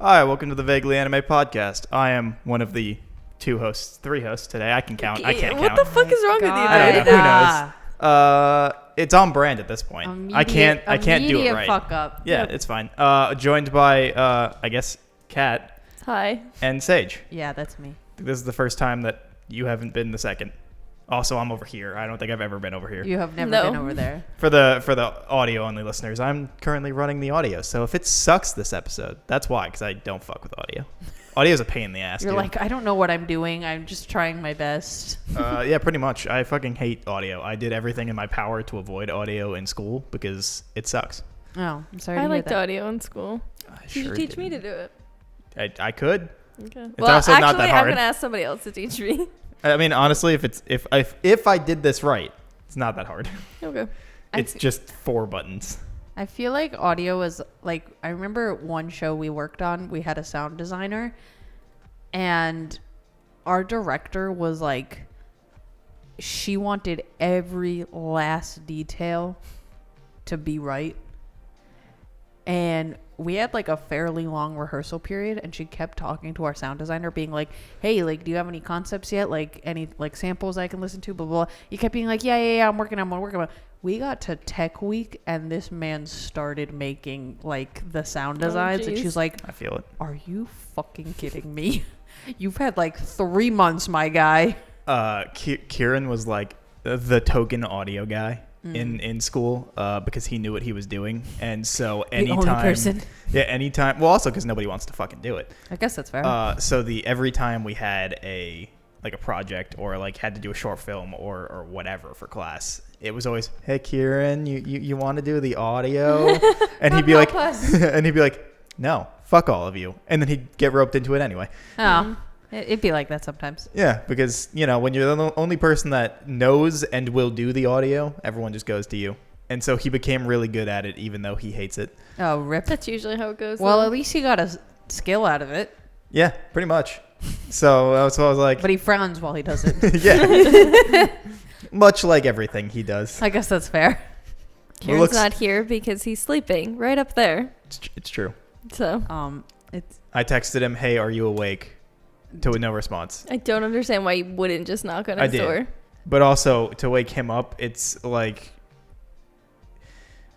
Hi, welcome to the Vaguely Anime Podcast. I am one of the three hosts today. I can count. I can't what count. What the fuck is wrong with you, I don't dude? know. Who knows? It's on brand at this point. I can't do it right. Fuck up. Yeah, it's fine. Joined by, I guess, Kat Hi. and Sage. Yeah, that's me. This is the first time that you haven't been the second. Also, I'm over here. I don't think I've ever been over here. You have never No. been over there. For the audio only listeners, I'm currently running the audio. So if it sucks this episode, that's why, because I don't fuck with audio. Audio's a pain in the ass. You're dude. like, I don't know what I'm doing. I'm just trying my best. Yeah, pretty much. I fucking hate audio. I did everything in my power to avoid audio in school because it sucks. Oh, I'm sorry I to hear liked that. audio in school. I You sure should teach me to didn't. do it. I could. Okay. It's also not that I'm hard. gonna ask somebody else to teach me. I mean, honestly, if I did this right, it's not that hard. Okay. It's just 4 buttons. I feel like audio is like, I remember one show we worked on, we had a sound designer, and our director was like, she wanted every last detail to be right. And we had like a fairly long rehearsal period, and she kept talking to our sound designer being like, hey, like, do you have any concepts yet? Like any like samples I can listen to, blah, blah, blah. You kept being like, yeah, I'm working on it. We got to tech week and this man started making like the sound designs, and geez. she's like, I feel it. are you fucking kidding me? You've had like 3 months, my guy. Kieran was like the token audio guy in school because he knew what he was doing, and so anytime, only person. anytime. Well, also because nobody wants to fucking do it. I guess that's fair. So every time we had a project or like had to do a short film or whatever for class, it was always, hey Kieran, you want to do the audio? And he'd be like, no, fuck all of you, and then he'd get roped into it anyway. Oh, it'd be like that sometimes. Yeah, because when you're the only person that knows and will do the audio, everyone just goes to you. And so he became really good at it, even though he hates it. Oh, rip. That's usually how it goes. Well, though. at least he got a skill out of it. Yeah, pretty much. So I was like, But he frowns while he does it. yeah, much like everything he does. I guess that's fair. Kieran's not here because he's sleeping right up there. It's true. So It's I texted him, hey, are you awake? To no response. I don't understand why you wouldn't just knock on his door. But also, to wake him up, it's like,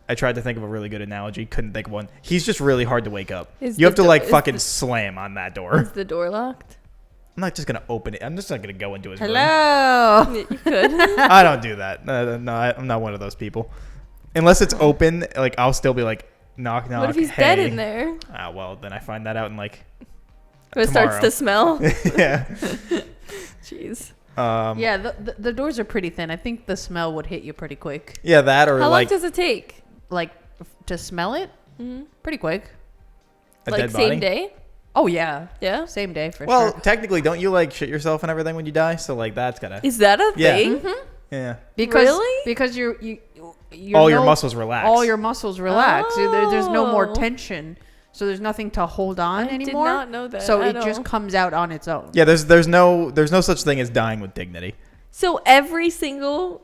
I tried to think of a really good analogy. Couldn't think of one. He's just really hard to wake up. You have to fucking slam on that door. Is the door locked? I'm not just going to open it. I'm just not going to go into his room. hello. You could. I don't do that. No, I'm not one of those people. Unless it's open, like, I'll still be like, knock, knock, What if he's hey. dead in there? Ah, well, then I find that out in like It starts to smell. yeah. Jeez. Yeah, the doors are pretty thin. I think the smell would hit you pretty quick. Yeah, that or How like long does it take? Like, to smell it? Mm-hmm. Pretty quick. a Like dead same body. day? Oh, yeah. Yeah. Same day for Well, sure. technically, don't you like shit yourself and everything when you die? So like that's gotta Is that a Yeah. thing? yeah. Really? Because your Muscles relax. All your muscles relax. So there's no more Oh. tension. So there's nothing to hold on I did anymore. not know that So at it just all. comes out on its own. Yeah, there's no such thing as dying with dignity. So every single.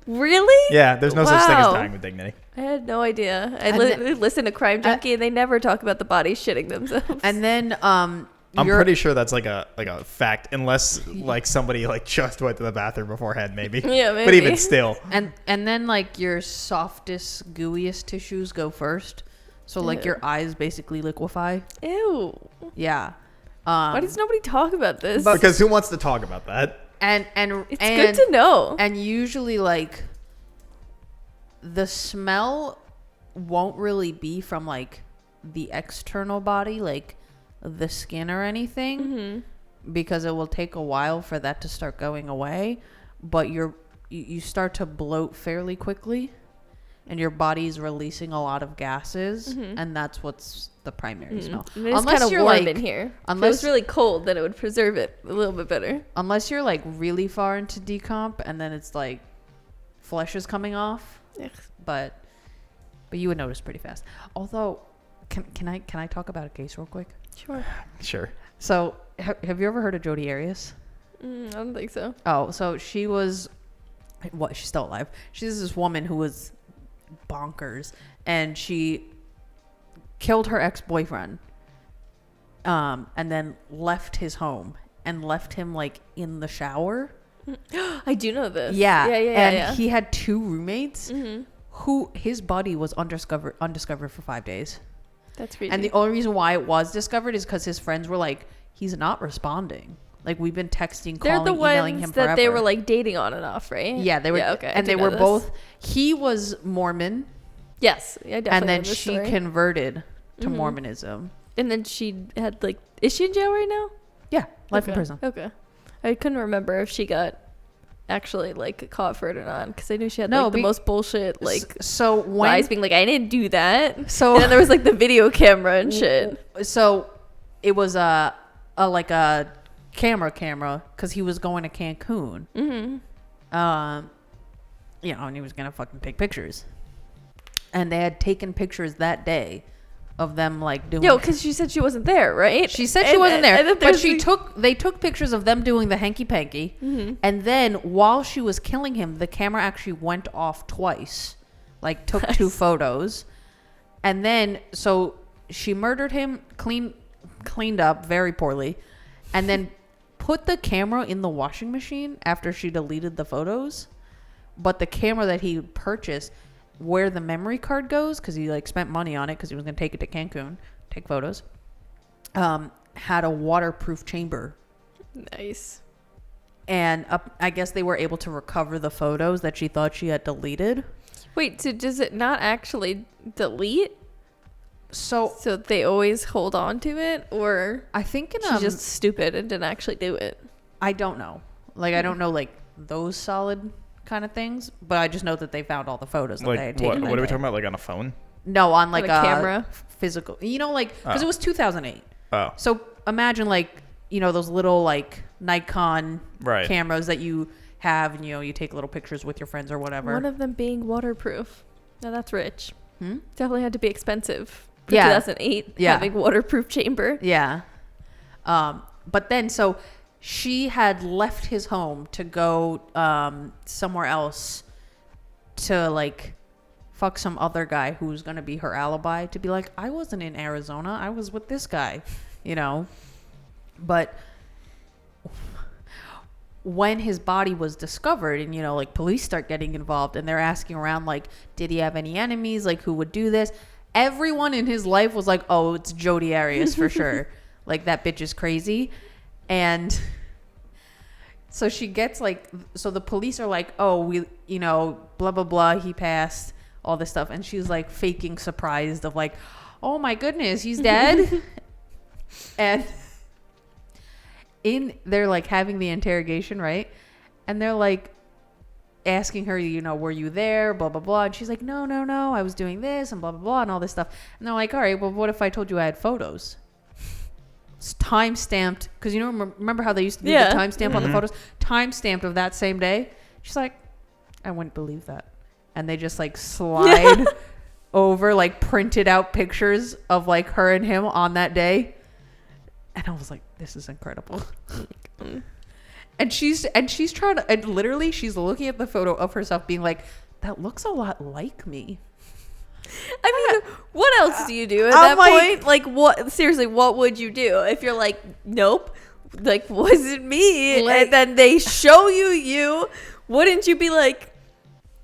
Really? Yeah, there's no such thing as Wow. dying with dignity. I had no idea. I And listen to Crime Junkie, and they never talk about the body shitting themselves. And then I'm pretty sure that's like a fact, unless like somebody like just went to the bathroom beforehand, maybe. Yeah, maybe. But even still, and then like your softest, gooeyest tissues go first. So like Ew. your eyes basically liquefy. Ew. Yeah. Why does nobody talk about this? because who wants to talk about that? And it's good to know. And usually like the smell won't really be from like the external body, like the skin or anything, because it will take a while for that to start going away. But you start to bloat fairly quickly, and your body's releasing a lot of gases, and that's what's the primary smell. And it's kind of warm in here. If it unless- was really cold, then it would preserve it a little bit better. Unless you're like really far into decomp, and then it's like flesh is coming off. Ugh. But you would notice pretty fast. Although, can I talk about a case real quick? Sure. Sure. So have you ever heard of Jodi Arias? I don't think so. Oh, so she was, what? She's still alive. She's this woman who was bonkers, and she killed her ex-boyfriend and then left his home and left him like in the shower. I do know this. Yeah. And yeah. he had 2 roommates who his body was undiscovered for 5 days. That's crazy. And the only reason why it was discovered is because his friends were like, he's not responding. Like, we've been texting, They're calling, the emailing ones him that forever. they were like dating on and off, right? Yeah, they were. Yeah, okay. And they were both. He was Mormon, Yes, I definitely. and then know this she story. converted to Mormonism. And then she had like, is she in jail right now? Yeah, life in Okay. prison. Okay, I couldn't remember if she got actually like caught for it or not because I knew she had No, like the most bullshit like So when lies, being like, I didn't do that. So- and then there was like the video camera and shit. So it was a camera because he was going to Cancun. You know, and he was gonna fucking take pictures. And they had taken pictures that day of them like doing. Yo, because she said she wasn't there, right? She said she wasn't there, and then but there's they took pictures of them doing the hanky panky, and then while she was killing him, the camera actually went off twice, like took 2 photos, and then so she murdered him, cleaned up very poorly, and then put the camera in the washing machine after she deleted the photos, but the camera that he purchased, where the memory card goes, because he like spent money on it because he was going to take it to Cancun, take photos, had a waterproof chamber. Nice. And I guess they were able to recover the photos that she thought she had deleted. Wait, so does it not actually delete? So So they always hold on to it, or I think she's just stupid and didn't actually do it? I don't know. Like, I don't know like those solid kind of things, but I just know that they found all the photos that they had Like taken. what are we that talking day. about? Like on a phone? No, on like a camera? physical. You know, like because Oh. it was 2008. Oh, So imagine like, you know, those little like Nikon Right. cameras that you have, and you know, you take little pictures with your friends or whatever. One of them being waterproof. Now that's rich. Hmm? Definitely had to be expensive for Yeah. 2008. Yeah. Having waterproof chamber. Yeah. But then so she had left his home to go somewhere else to like fuck some other guy who's going to be her alibi, to be like, I wasn't in Arizona, I was with this guy, you know. But when his body was discovered, and you know, like police start getting involved and they're asking around like, did he have any enemies, like who would do this, everyone in his life was like, oh, it's Jodi Arias for sure. Like, that bitch is crazy. And so she gets like, so the police are like, oh, we, you know, blah blah blah, he passed, all this stuff, and she's like faking surprised of like, oh my goodness, he's dead. And they're like having the interrogation, right? And they're like asking her, you know, were you there, blah blah blah, and she's like, no, I was doing this and blah blah blah and all this stuff. And they're like, all right, well, what if I told you I had photos? It's time stamped, because you know, remember how they used to do the timestamp on the photos, time stamped of that same day. She's like, I wouldn't believe that. And they just like slide over like printed out pictures of like her and him on that day. And I was like, this is incredible. And she's trying to, and literally she's looking at the photo of herself being like, that looks a lot like me. I mean, what else do you do at I'm that point? Like, what? Seriously, what would you do if you're like, nope, like, wasn't me? Like- and then they show you, wouldn't you be like,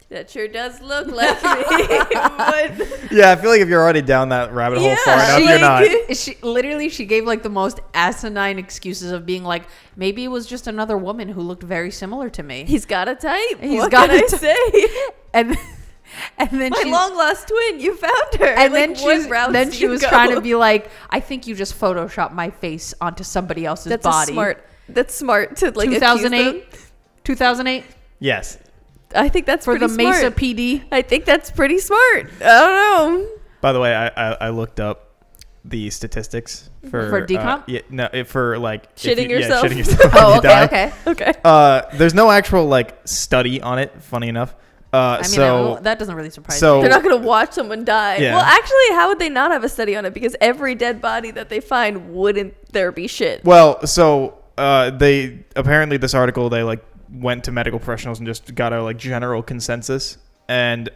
that sure does look like me? What? Yeah, I feel like if you're already down that rabbit hole far Yeah, enough, you're not. She gave like the most asinine excuses of being like, maybe it was just another woman who looked very similar to me. He's got a type. He's What got can a I type. say? And then My she, long lost twin, you found her. and like, then she was trying to be like, I think you just photoshopped my face onto somebody else's That's body. That's smart to like 2008. 2008 Yes. I think that's for pretty the Mesa smart. PD. I think that's pretty smart. I don't know. By the way, I looked up the statistics for decomp? for like if Shitting you- yourself? Yeah, shitting yourself. when Oh, you okay, die. okay. Okay. There's no actual like study on it. Funny enough. I mean, So that doesn't really surprise so- me. They're not going to watch someone die. Yeah. Well, actually, how would they not have a study on it? Because every dead body that they find, wouldn't there be shit? well, so they apparently this article they like went to medical professionals and just got a like general consensus, and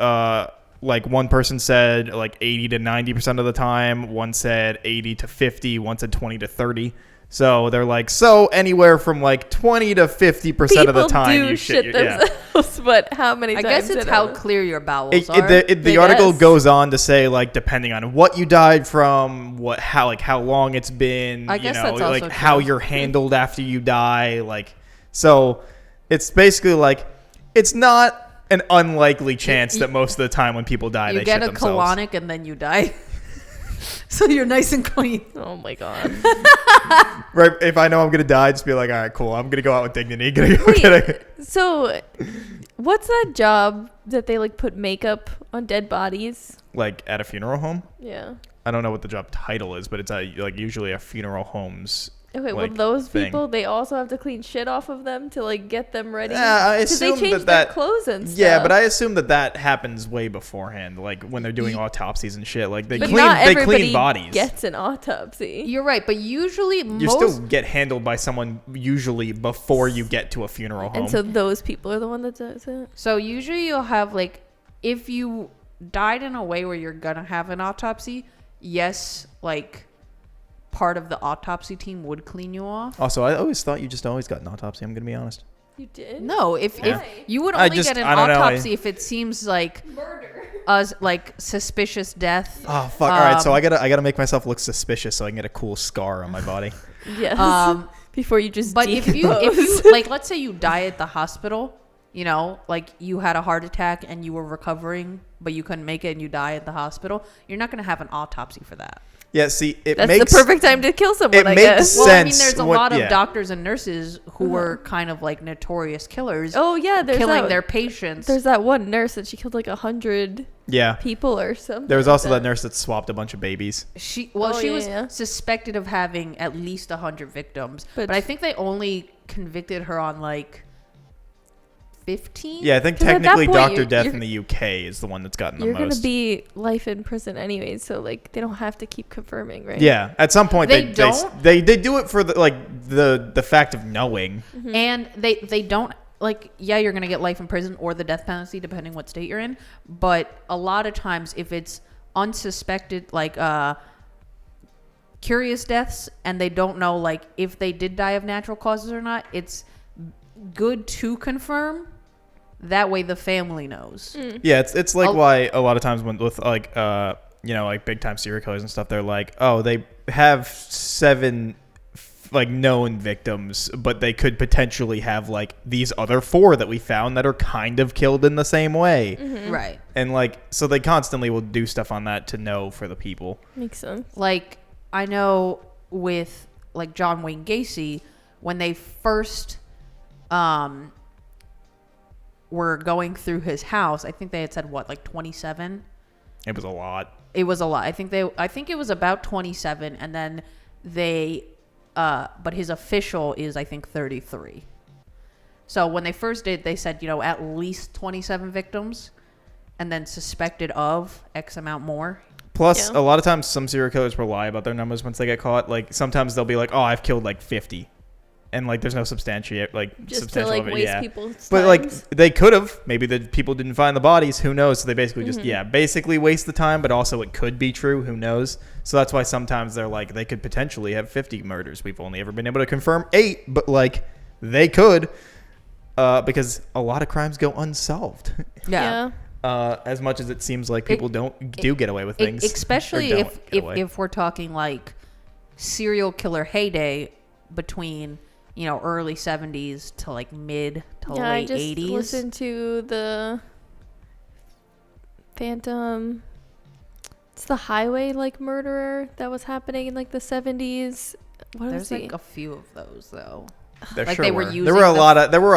like one person said like 80 to 90% of the time, one said 80 to 50, one said 20 to 30. So they're like, so anywhere from like 20 to 50% of the time do you shit yeah. themselves, but how many I times? guess it's in how a- clear your bowels are. The I article guess. goes on to say like depending on what you died from, how long it's been, I you guess know, that's also like how true. you're handled after you die, like so it's basically like it's not an unlikely chance that most of the time when people die You they get shit a themselves. colonic and then you die. So you're nice and clean. Oh my god. Right, if I know I'm gonna die, just be like, all right, cool, I'm gonna go out with dignity. Gonna go Wait. get a, So, what's that job that they like put makeup on dead bodies? like at a funeral home. Yeah. I don't know what the job title is, but it's like usually a funeral home's. Okay, like, well, those thing. people, they also have to clean shit off of them to like get them ready. Yeah, I 'Cause they assume change that their clothes and stuff. Yeah, but I assume that happens way beforehand, like when they're doing autopsies and shit. Like they But clean, not they everybody clean bodies. gets an autopsy. You're right, but usually You most still get handled by someone usually before you get to a funeral home. And so those people are the one that does it. So usually you'll have like, if you died in a way where you're gonna have an autopsy, yes, like part of the autopsy team would clean you off. Also, I always thought you just always got an autopsy. I'm gonna be honest. You did? No, if Why? you would I only just- get an I don't know, autopsy if it seems like Murder. like suspicious death. Oh fuck! All right, so Um, I gotta make myself look suspicious so I can get a cool scar on my body. Yes. Before you just But if you decompose. like, let's say you die at the hospital, you know, like you had a heart attack and you were recovering, but you couldn't make it and you die at the hospital, you're not gonna have an autopsy for that. Yeah, see, it That's makes the perfect time to kill someone, it I makes guess. Well, I mean, sense there's a what- lot of yeah. doctors and nurses who were kind of like notorious killers, Oh yeah, there's killing that, their patients. There's that one nurse that she killed like 100 yeah. people or something. There was like also that nurse that swapped a bunch of babies. She Oh, she was yeah. suspected of having at least 100 victims, but I think they only convicted her on like 15. Yeah, I think 'Cause at that technically point, Dr. you're- Death you're- in the UK is the one that's gotten the You're gonna most. be life in prison anyways, so like they don't have to keep confirming, right? Yeah, at some point They they don't? they do it for the fact of knowing. And they don't like, yeah, you're gonna get life in prison or the death penalty depending what state you're in, but a lot of times if it's unsuspected, like curious deaths, and they don't know like if they did die of natural causes or not, it's good to confirm. That way the family knows. Yeah, it's like I'll- why a lot of times when with like you know, like big time serial killers and stuff, they're like, oh, they have 7 like known victims, but they could potentially have like these other 4 that we found that are kind of killed in the same way. Right. And like so they constantly will do stuff on that to know for the people. Makes sense. Like, I know with like John Wayne Gacy, when they first were going through his house, I think they had said what, like 27. It was a lot. It was a lot. I think it was about 27, and then they but his official is I think 33. So when they first did, they said, you know, at least 27 victims, and then suspected of X amount more. Plus, Yeah. a lot of times some serial killers will lie about their numbers once they get caught. Like sometimes they'll be like, "Oh, I've killed like 50," and like there's no substantiate like Just to substantial like of it. waste Yeah. people's But like times. they could have. Maybe the people didn't find the bodies. Who knows? So they basically Mm-hmm. just basically waste the time. But also it could be true. Who knows? So that's why sometimes they're like they could potentially have 50 murders. We've only ever been able to confirm 8, but like they could because a lot of crimes go unsolved. Yeah. As much as it seems like people do get away with things, especially or if don't get away. if we're talking like serial killer heyday between, you know, early 70s to like mid to Yeah, I late just 80s. listened to the Phantom. It's the highway like murderer that was happening in like the 70s. What There's was he? like a few of those though. There like sure they were were. using There were a the-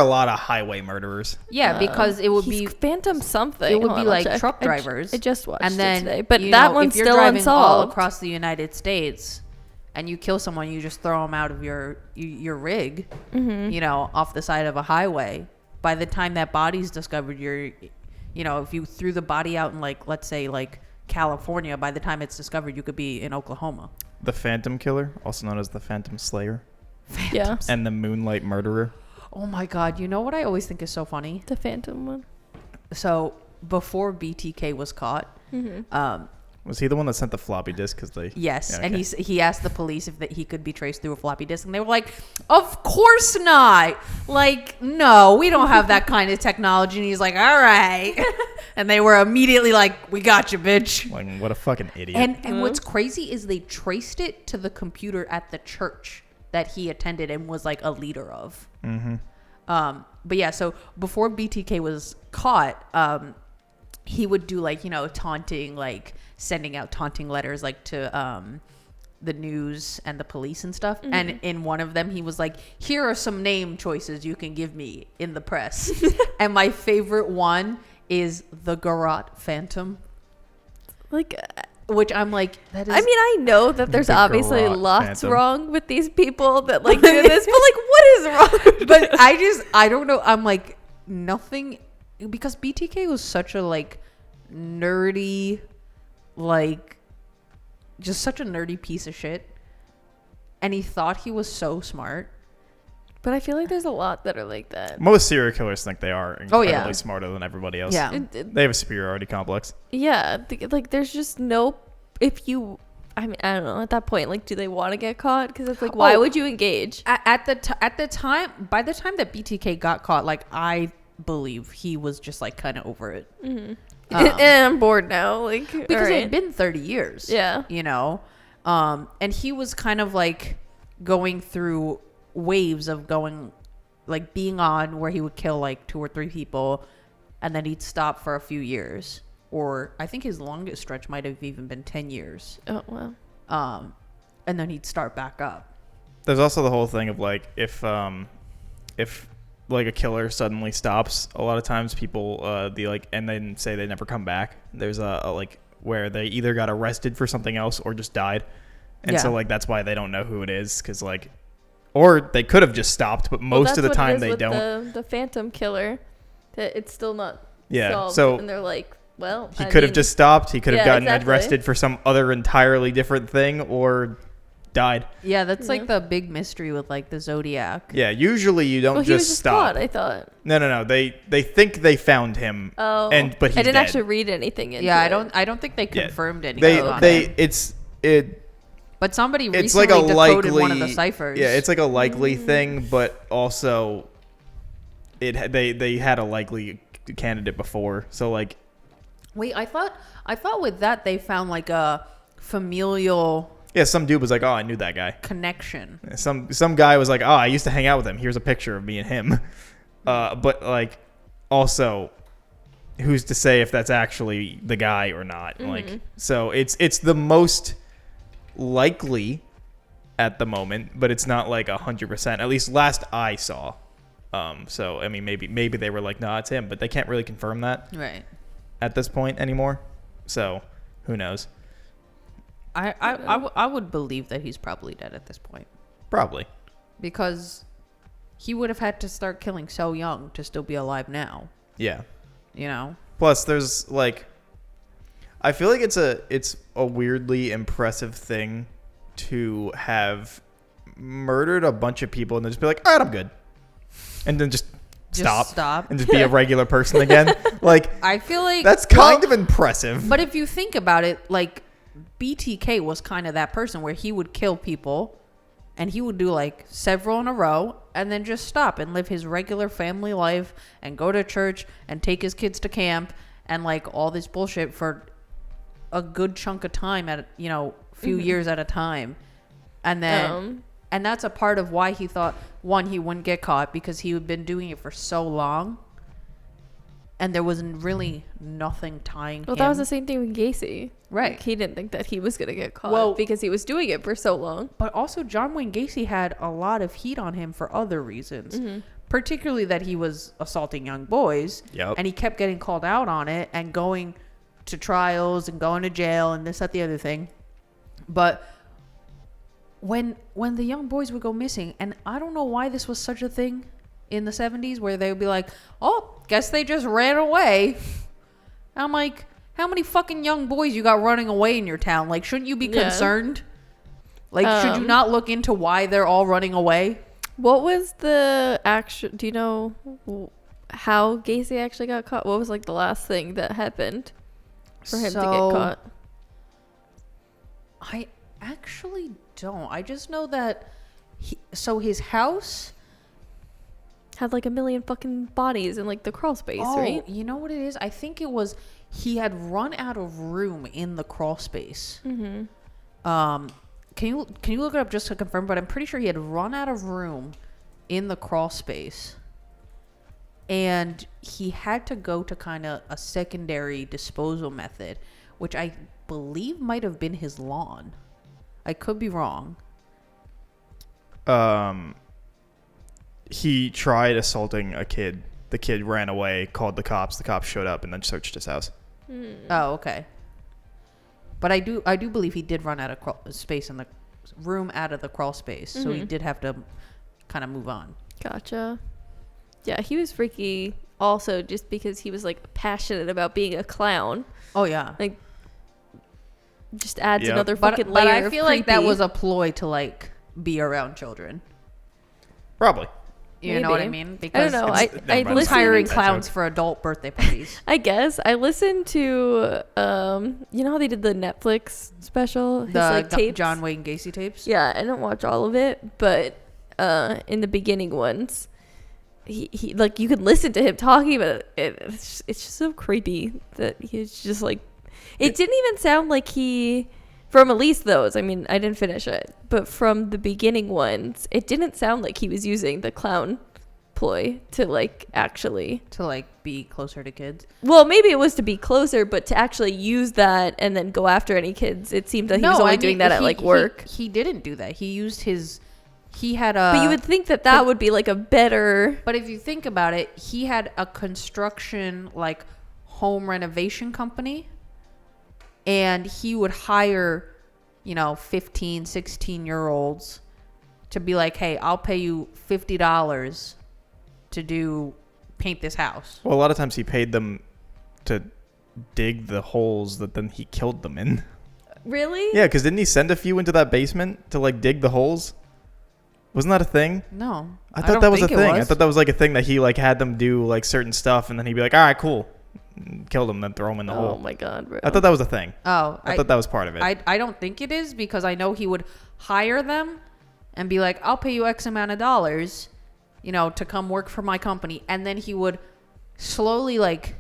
lot of highway murderers. Yeah, because it would He's be Phantom something. it would Hold be on, I'll like check. truck I drivers. I just watched and then it today, but you that know, one's if you're still driving all unsolved. across the United States and you kill someone, you just throw them out of your rig, Mm-hmm. you know, off the side of a highway. By the time that body's discovered, you know, if you threw the body out in like, let's say like California, by the time it's discovered, you could be in Oklahoma. The Phantom Killer, also known as the Phantom Slayer, Yeah, and the Moonlight Murderer. Oh my God. You know what I always think is so funny? the Phantom one. So before BTK was caught, Was he the one that sent the floppy disk? Because they yes, Yeah, and okay. he asked the police if he could be traced through a floppy disk, and they were like, "Of course not! Like, no, we don't have that kind of technology." And he's like, "All right," and they were immediately like, "We got you, bitch." Like, what a fucking idiot. And what's crazy is they traced it to the computer at the church that he attended and was like a leader of. Mm-hmm. But yeah, so before BTK was caught, he would do like, taunting, like sending out taunting letters like to the news and the police and stuff. And in one of them, he was like, "Here are some name choices you can give me in the press." And my favorite one is the Garrote Phantom, Like, which I'm like, that is. I mean, I know that there's The obviously Garrote lots Phantom. wrong with these people that like do this, but like, what is wrong? But I don't know. I'm like, nothing, because BTK was such a like nerdy, like just such a nerdy piece of shit, and he thought he was so smart. But I feel like there's a lot that are like that. Most serial killers think they are Oh, incredibly yeah. smarter than everybody else. Yeah. They have a superiority complex. Yeah, like there's just no. If you, I mean, I don't know. At that point, like, do they want to get caught? Because it's like, why Oh. would you engage? At the time, by the time that BTK got caught, like I believe he was just like kind of over it. And I'm bored now. Like, Because all it right. had been 30 years. Yeah. And he was kind of like going through waves of going, like being on where he would kill like 2 or 3 people, and then he'd stop for a few years, or I think his longest stretch might have even been 10 years. Oh well. And then he'd start back up. There's also the whole thing of like if like a killer suddenly stops, a lot of times people and then say they never come back. There's a like where they either got arrested for something else or just died, and so Yeah. like that's why they don't know who it is, because like, or they could have just stopped, but most of the time they don't. The Phantom Killer, that it's still not Yeah, solved, so and they're like, well, He could have just stopped. He could have Yeah, gotten exactly. arrested for some other entirely different thing or died. Yeah, that's Yeah. like the big mystery with like the Zodiac. Yeah, usually you don't Well, he was just stop. caught, I thought. No. They think they found him. Oh, but he's I didn't dead. actually read anything into Yeah, it. I don't think they Yeah. confirmed anything on it. But somebody It's recently like a decoded likely one of the ciphers. Yeah, it's like a likely thing, but also they had a likely candidate before. So like, Wait, I thought with that they found like a familial yeah, some dude was like, "Oh, I knew that guy." connection. Some guy was like, "Oh, I used to hang out with him. Here's a picture of me and him." But like, also, who's to say if that's actually the guy or not? Like, so it's the most likely at the moment, but it's not like 100%. At least last I saw. So I mean, maybe they were like, "No, it's him," but they can't really confirm that Right. at this point anymore. So who knows? I would believe that he's probably dead at this point, Probably. because he would have had to start killing so young to still be alive now. Yeah. You know. Plus, there's like, I feel like it's a weirdly impressive thing to have murdered a bunch of people and then just be like, all right, I'm good, and then just stop and just be a regular person again. Like, I feel like that's kind of impressive. But if you think about it, like BTK was kind of that person where he would kill people and he would do like several in a row and then just stop and live his regular family life and go to church and take his kids to camp and like all this bullshit for a good chunk of time at, few years at a time. And then and that's a part of why he thought, one, he wouldn't get caught because he had been doing it for so long and there was really nothing tying Well, him. that was the same thing with Gacy. Right. Like, he didn't think that he was going to get caught Well- because he was doing it for so long. But also, John Wayne Gacy had a lot of heat on him for other reasons, particularly that he was assaulting young boys. Yep. And he kept getting called out on it and going to trials and going to jail and this, that, the other thing. But when the young boys would go missing, and I don't know why this was such a thing in the 70s where they would be like, oh, guess they just ran away. And I'm like, how many fucking young boys you got running away in your town? Like, shouldn't you be Yeah. concerned? Like, should you not look into why they're all running away? What was the actual... Do you know how Gacy actually got caught? What was like the last thing that happened for him to get So, caught? I actually don't. I just know that his house. Had like a million fucking bodies in like the crawl space, Oh, right? you know what it is? I think it was he had run out of room in the crawl space. Mm-hmm. Can you look it up just to confirm? But I'm pretty sure he had run out of room in the crawl space, and he had to go to kind of a secondary disposal method, which I believe might have been his lawn. I could be wrong. He tried assaulting a kid. The kid ran away, called the cops. The cops showed up and then searched his house. Oh, okay. But I do believe he did run out of space in the room out of the crawl space, so he did have to kind of move on. Gotcha. Yeah, he was freaky also just because he was like passionate about being a clown. Oh yeah. Like, just adds Yep. another But fucking layer I of feel like that creepy. was a ploy to like be around children. Probably. You know what I Maybe. mean? I don't know. I Never mind. was listened. hiring That clowns joke. for adult birthday parties. I guess I listened to you know how they did the Netflix special, his like tapes. John Wayne Gacy tapes. Yeah, I didn't watch all of it, but in the beginning ones, he like you could listen to him talking about it. It's just so creepy that he's just like. It didn't even sound like he. From at least those, I mean, I didn't finish it, but from the beginning ones, it didn't sound like he was using the clown ploy to like actually. To like be closer to kids. Well, maybe it was to be closer, but to actually use that and then go after any kids, it seemed like he was only doing that at like work. He didn't do that. He used his. He had a. But you would think that would be like a better. But if you think about it, he had a construction like home renovation company, and he would hire, 15, 16-year-olds to be like, hey, I'll pay you $50 to paint this house. Well, a lot of times he paid them to dig the holes that then he killed them in. Really? Yeah, because didn't he send a few into that basement to like dig the holes? Wasn't that a thing? No. I thought that was a thing. I thought that was like a thing that he like had them do like certain stuff and then he'd be like, all right, cool. Kill them, then throw them in the Oh hole. my god, bro. I thought that was a thing. Oh. I thought that was part of it. I don't think it is, because I know he would hire them and be like, I'll pay you X amount of dollars, to come work for my company. And then he would slowly like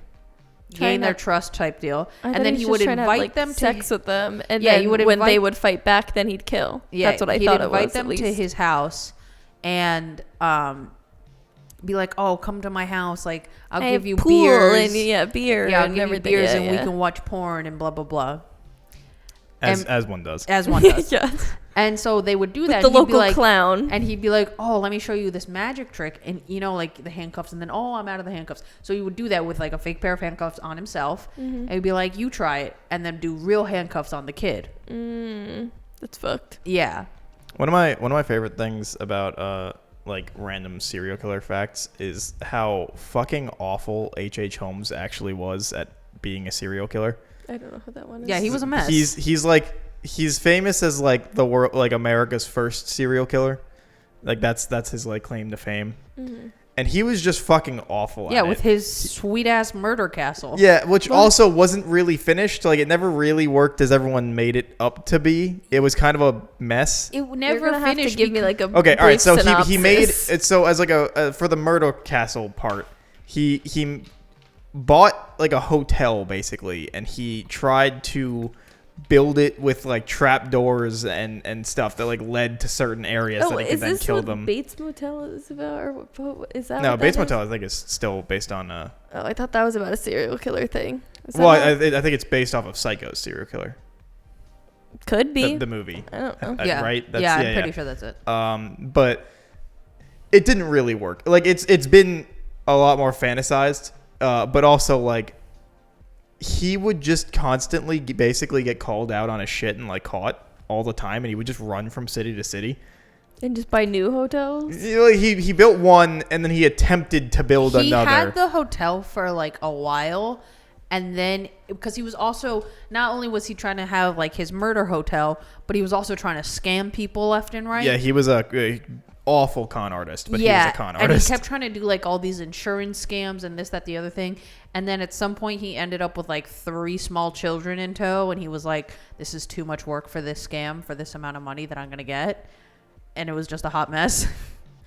gain their trust type deal. And then he would invite them to sex with them. And Yeah, then you would when they invite- would fight back, then he'd kill. Yeah, That's what I he'd thought it invite was. them At least. to his house and be like, oh, come to my house. Like, I'll I give have you pool beers. and beer. Yeah, I'll and give you everything. beers Yeah, and yeah. we can watch porn and blah, blah, blah. as one does. As one does. Yeah. And so they would do that. The and he'd be local like, clown. And he'd be like, oh, let me show you this magic trick. And, like the handcuffs. And then, oh, I'm out of the handcuffs. So he would do that with like a fake pair of handcuffs on himself. And he'd be like, you try it. And then do real handcuffs on the kid. That's fucked. Yeah. One of my favorite things about like random serial killer facts is how fucking awful H.H. Holmes actually was at being a serial killer. I don't know who that one is. Yeah, he was a mess. He's famous as like the world, like America's first serial killer. Like that's his like claim to fame. And he was just fucking awful Yeah, at with it. his sweet ass murder castle. Yeah, which also wasn't really finished. Like it never really worked as everyone made it up to be. It was kind of a mess. It You're never gonna have to finished. give me like a Okay, all right. brief So synopsis. he made it. So as like a for the murder castle part, he bought like a hotel basically, and he tried to build it with like trap doors and stuff that like led to certain areas that he could is then this kill what them. Bates Motel is about, or what is that? No, what Bates that is? Motel I think is still based on. Oh, I thought that was about a serial killer thing. Is that Well, not- I think it's based off of Psycho's serial killer, could be. the movie. I don't know. Yeah. Right. Yeah, I'm pretty sure that's it. But it didn't really work. Like it's been a lot more fantasized, but also like he would just constantly basically get called out on his shit and like caught all the time, and he would just run from city to city. And just buy new hotels. He built one, and then he attempted to build He another. had the hotel for like a while, and then because he was also, not only was he trying to have like his murder hotel, but he was also trying to scam people left and right. Yeah, he was a awful con artist, but he was a con and artist. he kept trying to do like all these insurance scams and this, that, the other thing. And then at some point he ended up with like 3 small children in tow, and he was like, this is too much work for this scam for this amount of money that I'm gonna get. And it was just a hot mess.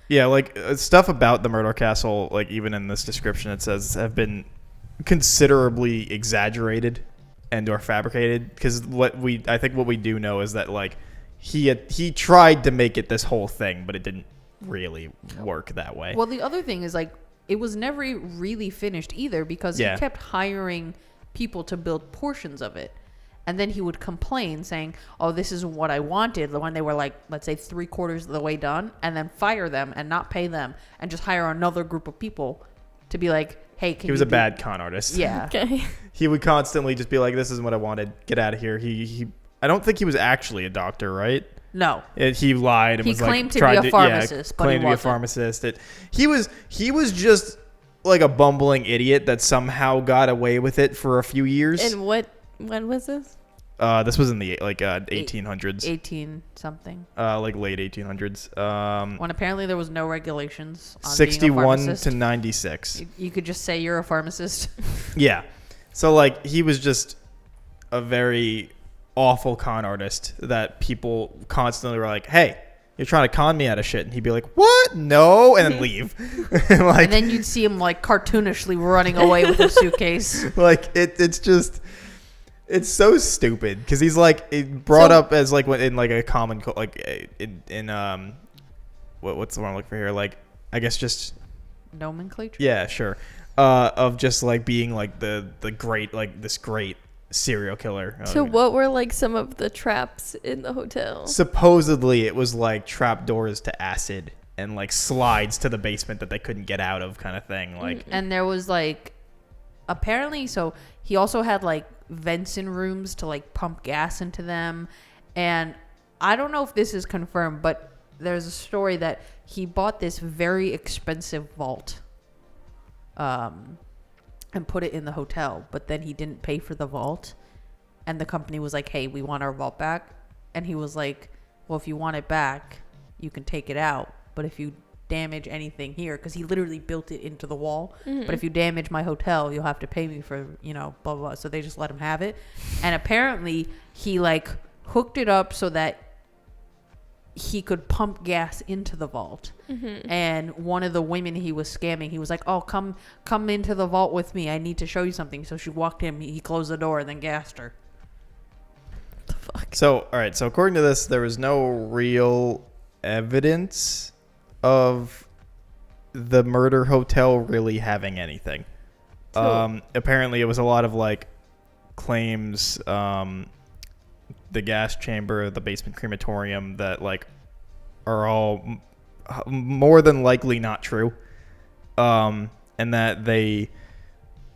Yeah, like stuff about the Murder Castle, like even in this description, it says have been considerably exaggerated and or fabricated. Because I think what we do know is that like he tried to make it this whole thing, but it didn't really work that way. Well, the other thing is like it was never really finished either, because he kept hiring people to build portions of it. And then he would complain saying, oh, this is what I wanted when they were like, let's say 3/4 of the way done, and then fire them and not pay them and just hire another group of people to be like, hey, can you He was a bad con artist. Yeah. Okay. He would constantly just be like, this isn't what I wanted. Get out of here. I don't think he was actually a doctor, right? No. He lied and He was claimed like to tried be a pharmacist, but he claimed to be a wasn't. pharmacist. He was just like a bumbling idiot that somehow got away with it for a few years. And when was this? This was in the 1800s, 18 something. like late 1800s. When apparently there was no regulations on 61 being a pharmacist. to 96. You could just say you're a pharmacist. Yeah. So like he was just a very awful con artist that people constantly were like, hey, you're trying to con me out of shit. And he'd be like, what? No. And then leave. Like, And then you'd see him like cartoonishly running away with a suitcase. like it's just, it's so stupid. Cause he's like, it brought up as like in like a common, like in what's the one I'm looking for here? Like, I guess just, Nomenclature? yeah, sure. Of just like being like the great, like this great serial killer. So what were like some of the traps in the hotel? Supposedly it was like trapdoors to acid and like slides to the basement that they couldn't get out of, kind of thing. Like, And there was like, apparently, so he also had like vents in rooms to like pump gas into them. And I don't know if this is confirmed, but there's a story that he bought this very expensive vault and put it in the hotel, but then he didn't pay for the vault. And the company was like, hey, we want our vault back. And he was like, well, if you want it back, you can take it out. But if you damage anything here, because he literally built it into the wall, but if you damage my hotel, you'll have to pay me for, blah, blah, blah. So they just let him have it. And apparently he like hooked it up so that he could pump gas into the vault. And one of the women he was scamming, he was like, oh, come into the vault with me. I need to show you something. So she walked in, he closed the door and then gassed her. What the fuck? so, all right. So according to this, there was no real evidence of the murder hotel really having anything. So- Apparently it was a lot of like claims, the gas chamber, the basement crematorium, that like are all more than likely not true. And that they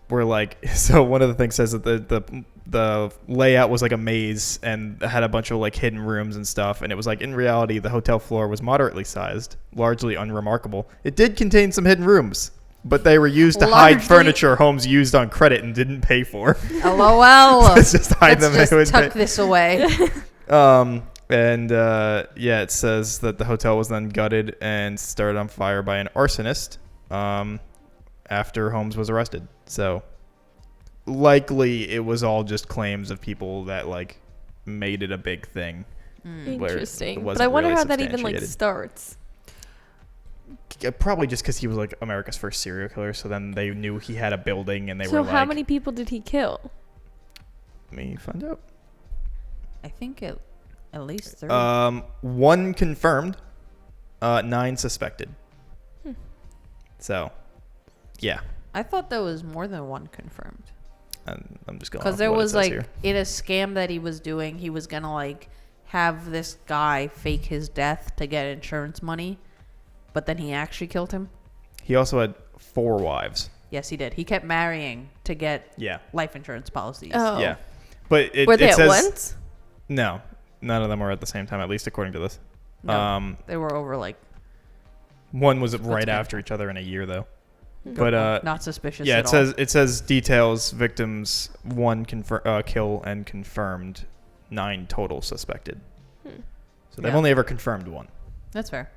were like, so one of the things says that the layout was like a maze and had a bunch of like hidden rooms and stuff. And it was like, in reality, the hotel floor was moderately sized, largely unremarkable. It did contain some hidden rooms, but they were used to hide Largely- furniture homes used on credit and didn't pay for. LOL. Let's just hide them. Let's They would just tuck pay. this away. Yeah, it says that the hotel was then gutted and started on fire by an arsonist after Holmes was arrested. So likely it was all just claims of people that like made it a big thing. where it Interesting. But wasn't I wonder really how that even like substantiated. starts. Probably just because he was like America's first serial killer. So then they knew he had a building and they So were like, how many people did he kill? let me find out. I think at least 30. 1 confirmed, 9 suspected. So, yeah. I thought there was more than 1 confirmed. I'm just going Because off there what it was says like, here. in a scam that he was doing, he was going to like have this guy fake his death to get insurance money. But then he actually killed him. He also had 4 wives. Yes, he did. He kept marrying to get Yeah. life insurance policies. Oh. Yeah. But it, Were they it at says, once? No. None of them were at the same time, at least according to this. No, they were over like, One was right okay. after each other in a year, though. But not suspicious yeah, at it says details, victims, 1 kill and confirmed, 9 total suspected. So they've Yeah. only ever confirmed 1. That's fair.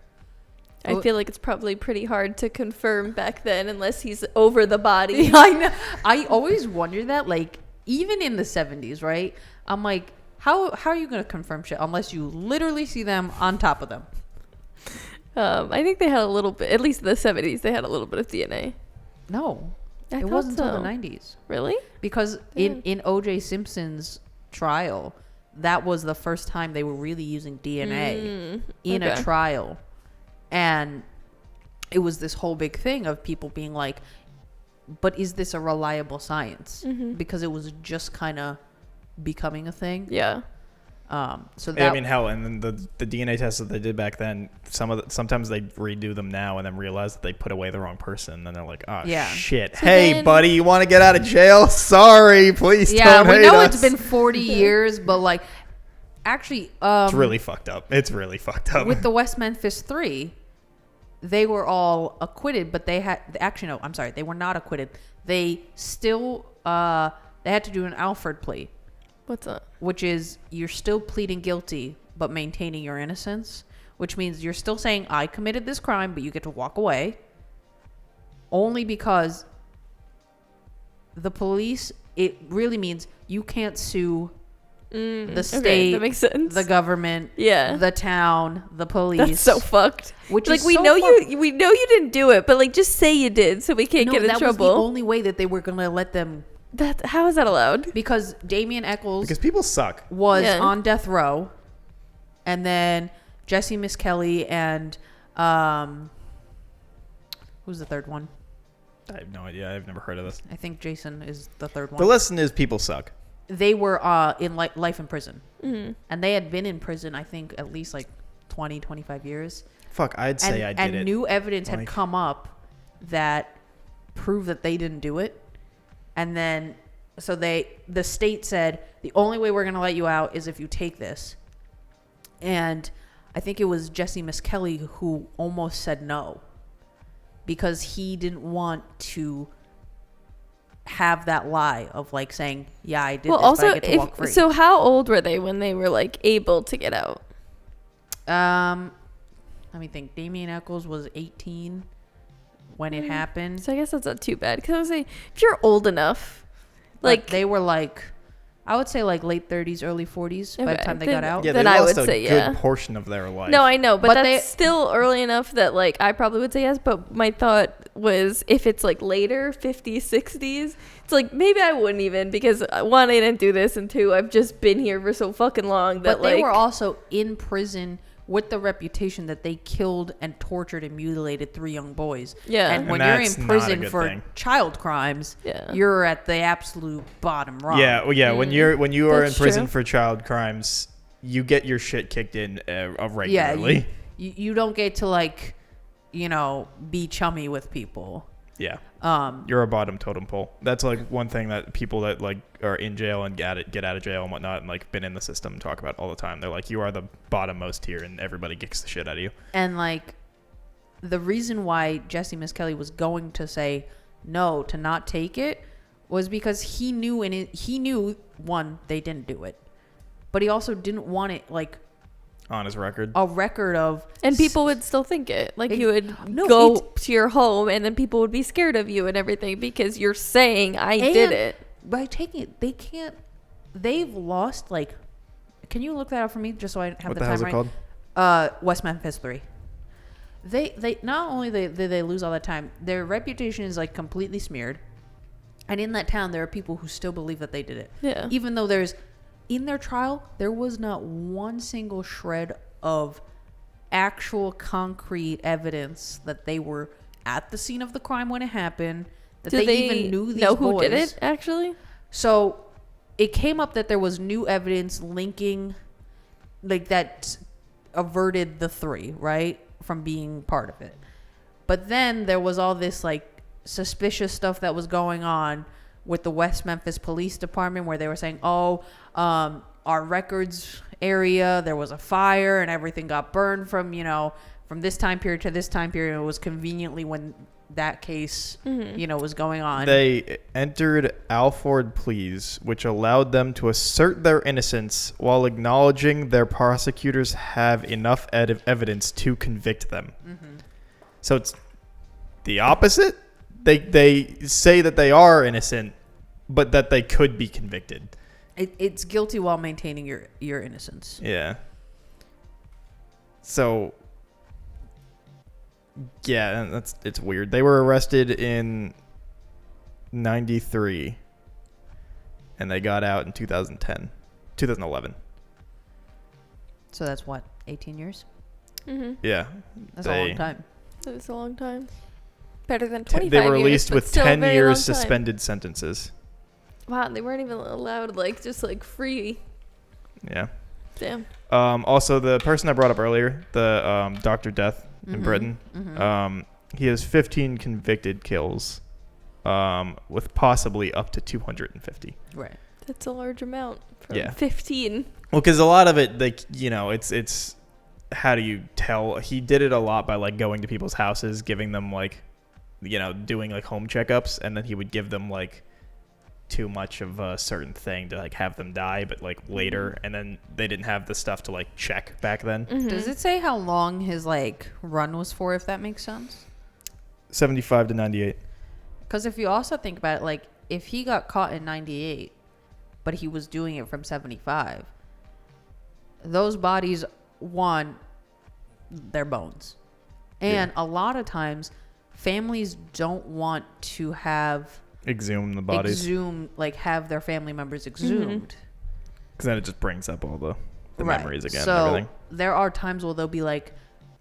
I feel like it's probably pretty hard to confirm back then unless he's over the body. I know. I always wonder that, like, even in the 70s, right? I'm like, how are you going to confirm shit unless you literally see them on top of them? I think they had a little bit, at least in the 70s, they had a little bit of DNA. No. I It thought wasn't until so. the 90s. Really? Because in O.J. Simpson's trial, that was the first time they were really using DNA in a okay. trial. And it was this whole big thing of people being like, but is this a reliable science? Because it was just kind of becoming a thing. Yeah. So that, Yeah, I mean, hell, and then the DNA tests that they did back then, sometimes they redo them now and then realize that they put away the wrong person, and they're like, oh, Yeah. shit. So Hey, then- buddy, you want to get out of jail? Sorry, please yeah, don't we hate know us. it's been 40 years, but like, actually, It's really fucked up. It's really fucked up. with the West Memphis 3, they were all acquitted, but they had actually no, I'm sorry, they were not acquitted. They still they had to do an Alford plea, What's that? which is you're still pleading guilty but maintaining your innocence, which means you're still saying I committed this crime, but you get to walk away. Only because the police, it really means you can't sue the state, Okay, that makes sense. the government, Yeah. the town, the police. That's so fucked. Which Like is we so know fucked. we know you didn't do it, but like just say you did so we can't get in that trouble. was the only way that they were gonna let them, How is that allowed? because Damien Eccles because people suck. was Yeah. on death row, and then Jesse Miss Kelly and who's the third one? I have no idea. I've never heard of this. I think Jason is the third The one. lesson is people suck. They were in life in prison, and they had been in prison, I think, at least like 20, 25 years. Fuck, I'd say I did and it. new evidence had Like- come up that proved that they didn't do it. And then, so the state said, the only way we're going to let you out is if you take this. And I think it was Jesse Miss Kelly who almost said no, because he didn't want to have that lie of like saying, yeah, I did Well, this, also, but I get to walk free. so how old were they when they were like able to get out? Let me think. Damien Eccles was 18 when it happened. So I guess that's not too bad. Because I was saying, if you're old enough, But like they were like, I would say like late 30s, early 40s by the Okay, time they then- got out. Yeah, then they I lost would a say good yeah. portion of their life. No, I know, but But that's they- still early enough that like I probably would say yes. But my thought was if it's like later 50s, 60s, it's like maybe I wouldn't even, because one, I didn't do this, and two, I've just been here for so fucking long that But they like were also in prison with the reputation that they killed and tortured and mutilated 3 young boys. Yeah. And when And you're that's in not a prison good for thing. child crimes, Yeah. you're at the absolute bottom rung. Yeah, well, yeah. When you are in That's prison true. for child crimes, you get your shit kicked in Yeah, regularly. you don't get to like, be chummy with people. Yeah. You're a bottom totem pole. That's like one thing that people that like are in jail and get out of jail and whatnot and like been in the system talk about all the time. They're like, you are the bottommost tier and everybody kicks the shit out of you. And like the reason why Jesse Miss Kelly was going to say no to not take it was because he knew one, they didn't do it, but he also didn't want it like On his record. a record of, and people would still think it. Like you would No, go it's- to your home and then people would be scared of you and everything because you're saying I did And it. by taking it, they've lost like, can you look that up for me just so I have What the the time hell's it right? called? West Memphis 3. They not only did they lose all that time, their reputation is like completely smeared. And in that town, there are people who still believe that they did it. Yeah. Even though in their trial, there was not one single shred of actual concrete evidence that they were at the scene of the crime when it happened, that Do they even knew these know who boys. did it actually? So it came up that there was new evidence linking, like that averted the 3, right, from being part of it. But then there was all this like suspicious stuff that was going on with the West Memphis Police Department where they were saying, our records area, there was a fire and everything got burned from this time period to this time period. It was conveniently when that case, was going on. They entered Alford pleas, which allowed them to assert their innocence while acknowledging their prosecutors have enough evidence to convict them. So it's the opposite. They say that they are innocent, but that they could be convicted. It's guilty while maintaining your innocence. Yeah. So yeah, it's weird. They were arrested in 93 and they got out in 2011. So that's what, 18 years? Mm-hmm. Yeah. That's a long time. That was a long time. Better than 25 They were years, released but with still a 10 very years long time. suspended sentences. Wow, they weren't even allowed, like, just, like, free. Yeah. Damn. Also, the person I brought up earlier, the Dr. Death in Britain, he has 15 convicted kills with possibly up to 250. Right. That's a large amount from Yeah. 15. Well, because a lot of it, like, you know, it's how do you tell? He did it a lot by, like, going to people's houses, giving them, like, you know, doing, like, home checkups, and then he would give them, like, too much of a certain thing to, like, have them die, but, like, later, and then they didn't have the stuff to, like, check back then. Mm-hmm. Does it say how long his, like, run was for, if that makes sense? 75 to 98. Because if you also think about it, like, if he got caught in 98, but he was doing it from 75, those bodies, one, they're bones. And a lot of times, families don't want to have Exhume the bodies. have their family members exhumed. Because then it just brings up all the Right. memories again So and everything. there are times where they'll be like,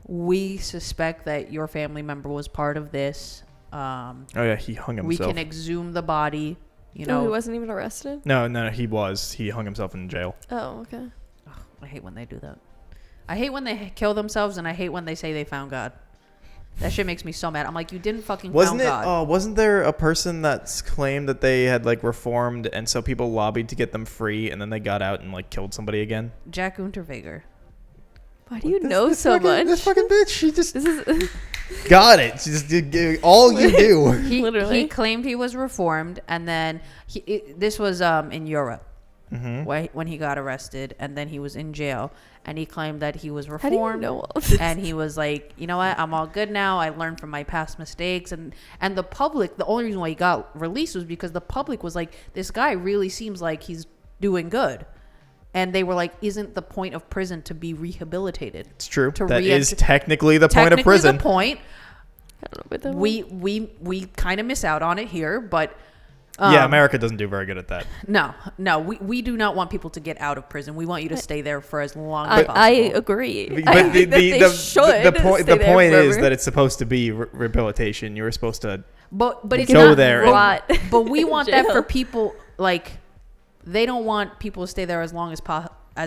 we suspect that your family member was part of this. Oh, yeah, he hung We himself. can exhume the body. You No, know, he wasn't even arrested? No, he was. He hung himself in jail. Oh, okay. I hate when they do that. I hate when they kill themselves, and I hate when they say they found God. That shit makes me so mad. I'm like, you didn't fucking Wasn't found it? God. Wasn't there a person that's claimed that they had, like, reformed, and so people lobbied to get them free, and then they got out and, like, killed somebody again? Jack Unterweger. Why do you know so much? This fucking bitch, she just This is got it. She just did all you do. Literally. He claimed he was reformed, and then this was in Europe when he got arrested, and then he was in jail, and he claimed that he was How do you reformed. know all of this? And he was like, you know what, I'm all good now. I learned from my past mistakes. And the public, the only reason why he got released was because the public was like, this guy really seems like he's doing good. And they were like, isn't the point of prison to be rehabilitated? It's true. To That is re-enter- technically the point of Technically prison. the point. I don't know about that one. We kind of miss out on it here, but Yeah, America doesn't do very good at that. no, we do not want people to get out of prison. We want you to stay there for as long as possible. I agree. But I think that they should the point stay there is forever. that it's supposed to be rehabilitation. You were supposed to but it's go not there rot But we in want that jail. for people, like, they don't want people to stay there as long as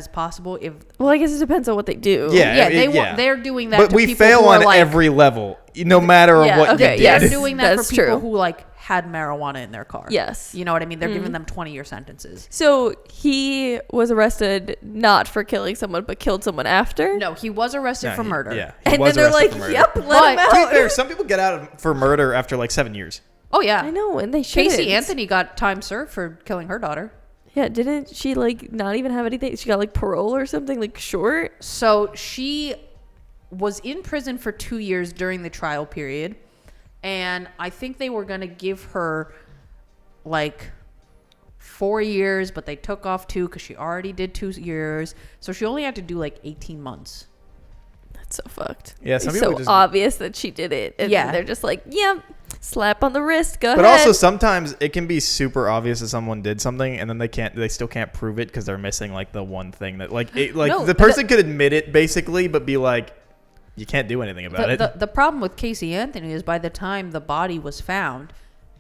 possible. If Well, I guess it depends on what they do. Yeah. they're doing that. But to we people fail who are on like, every level, no matter Yeah, what okay, you did. yes. They're doing that That's for people true. who like had marijuana in their car. Yes. You know what I mean? They're giving them 20-year sentences. So he was arrested not for killing someone, but killed someone after? No, he was arrested for murder. Yeah, he And was then they're arrested like, for murder. yep, let But him to To be out. fair, some people get out for murder after like 7 years. Oh yeah. I know, and they should. Casey Anthony got time served for killing her daughter. Yeah, didn't she like not even have anything? She got like parole or something, like short. So she was in prison for 2 years during the trial period. And I think they were going to give her like 4 years, but they took off 2 because she already did 2 years. So she only had to do like 18 months. That's so fucked. Yeah, some it's people so just- obvious that she did it. And Yeah. they're just like, yep, slap on the wrist, go But ahead. also sometimes it can be super obvious that someone did something and then they still can't prove it because they're missing like the one thing that No, the person could admit it basically, but be like, you can't do anything about it. The problem with Casey Anthony is by the time the body was found,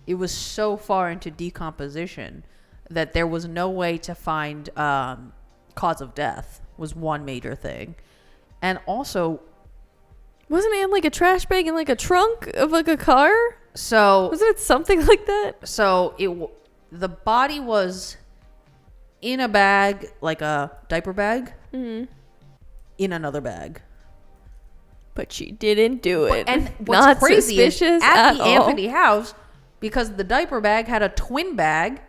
it was so far into decomposition that there was no way to find cause of death was one major thing. And also, Wasn't it in like a trash bag in like a trunk of like a car? so Wasn't it something like that? the body was in a bag, like a diaper bag, in another bag. But she didn't do it. And what's Not crazy is suspicious at the all. Anthony house, because the diaper bag had a twin bag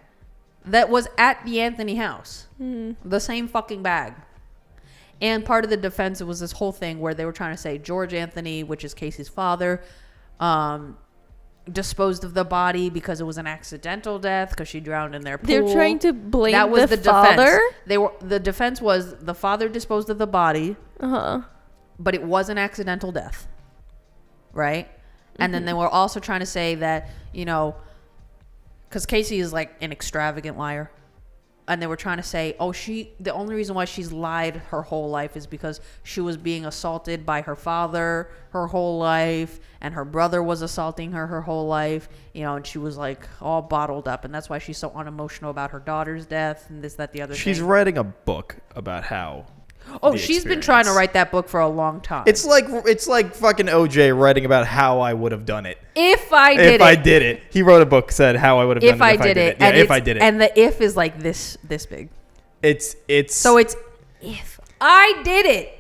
that was at the Anthony house. The same fucking bag. And part of the defense, it was this whole thing where they were trying to say George Anthony, which is Casey's father, disposed of the body because it was an accidental death because she drowned in their pool. They're trying to blame that was the defense. father. The defense was the father disposed of the body, but it was an accidental death, right? And then they were also trying to say that, you know, because Casey is like an extravagant liar. And they were trying to say, the only reason why she's lied her whole life is because she was being assaulted by her father her whole life, and her brother was assaulting her whole life, you know, and she was like all bottled up, and that's why she's so unemotional about her daughter's death and this, that, the other thing. She's writing a book about how. She's been trying to write that book for a long time. It's like fucking OJ writing about how I would have done it. If I did it. He wrote a book, said how I would have done it if I did it. Yeah, if I did it. And the if is like this big. It's so it's if I did it.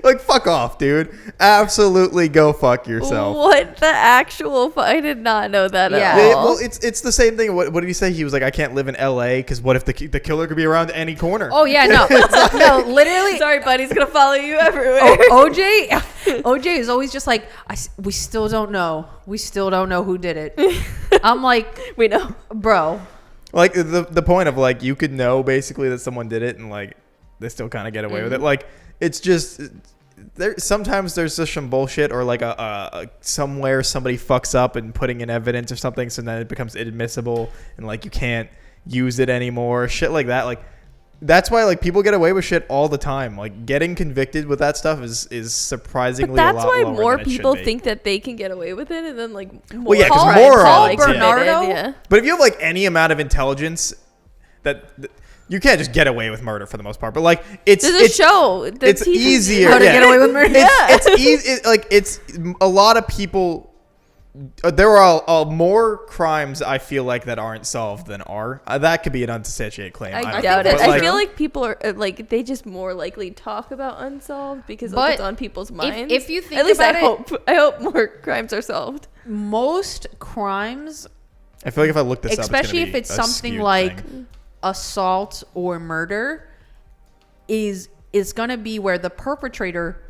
like fuck off, dude. Absolutely go fuck yourself. What the actual? I did not know that at all. Well, it's the same thing. What did he say? He was like, I can't live in LA because what if the killer could be around any corner? Oh yeah, no, no, literally. Sorry, buddy's gonna follow you everywhere. OJ is always just like, we still don't know. We still don't know who did it. I'm like, we know, bro. Like the point of like you could know basically that someone did it and like they still kind of get away with it. Like it's just sometimes there's just some bullshit or like a somewhere somebody fucks up and putting in evidence or something, so then it becomes inadmissible and like you can't use it anymore. Shit like that. Like that's why like people get away with shit all the time. Like getting convicted with that stuff is surprisingly. But that's a lot why lower more than it people should be. think that they can get away with it, and then like more. Well, yeah, because crimes more are, are like, Bernardo. committed, yeah. But if you have like any amount of intelligence, that you can't just get away with murder for the most part. But like There's a show. That It's teaches easier how to get away with murder. It's easy. It's a lot of people. There are more crimes I feel like that aren't solved than are. That could be an unsubstantiated claim. I doubt it. But, I feel like people are like they just more likely talk about unsolved because like, it's on people's minds. If you think at least about I hope more crimes are solved. Most crimes, I feel like if I look this up, especially if it's a something skewed like thing. assault or murder, is going to be where the perpetrator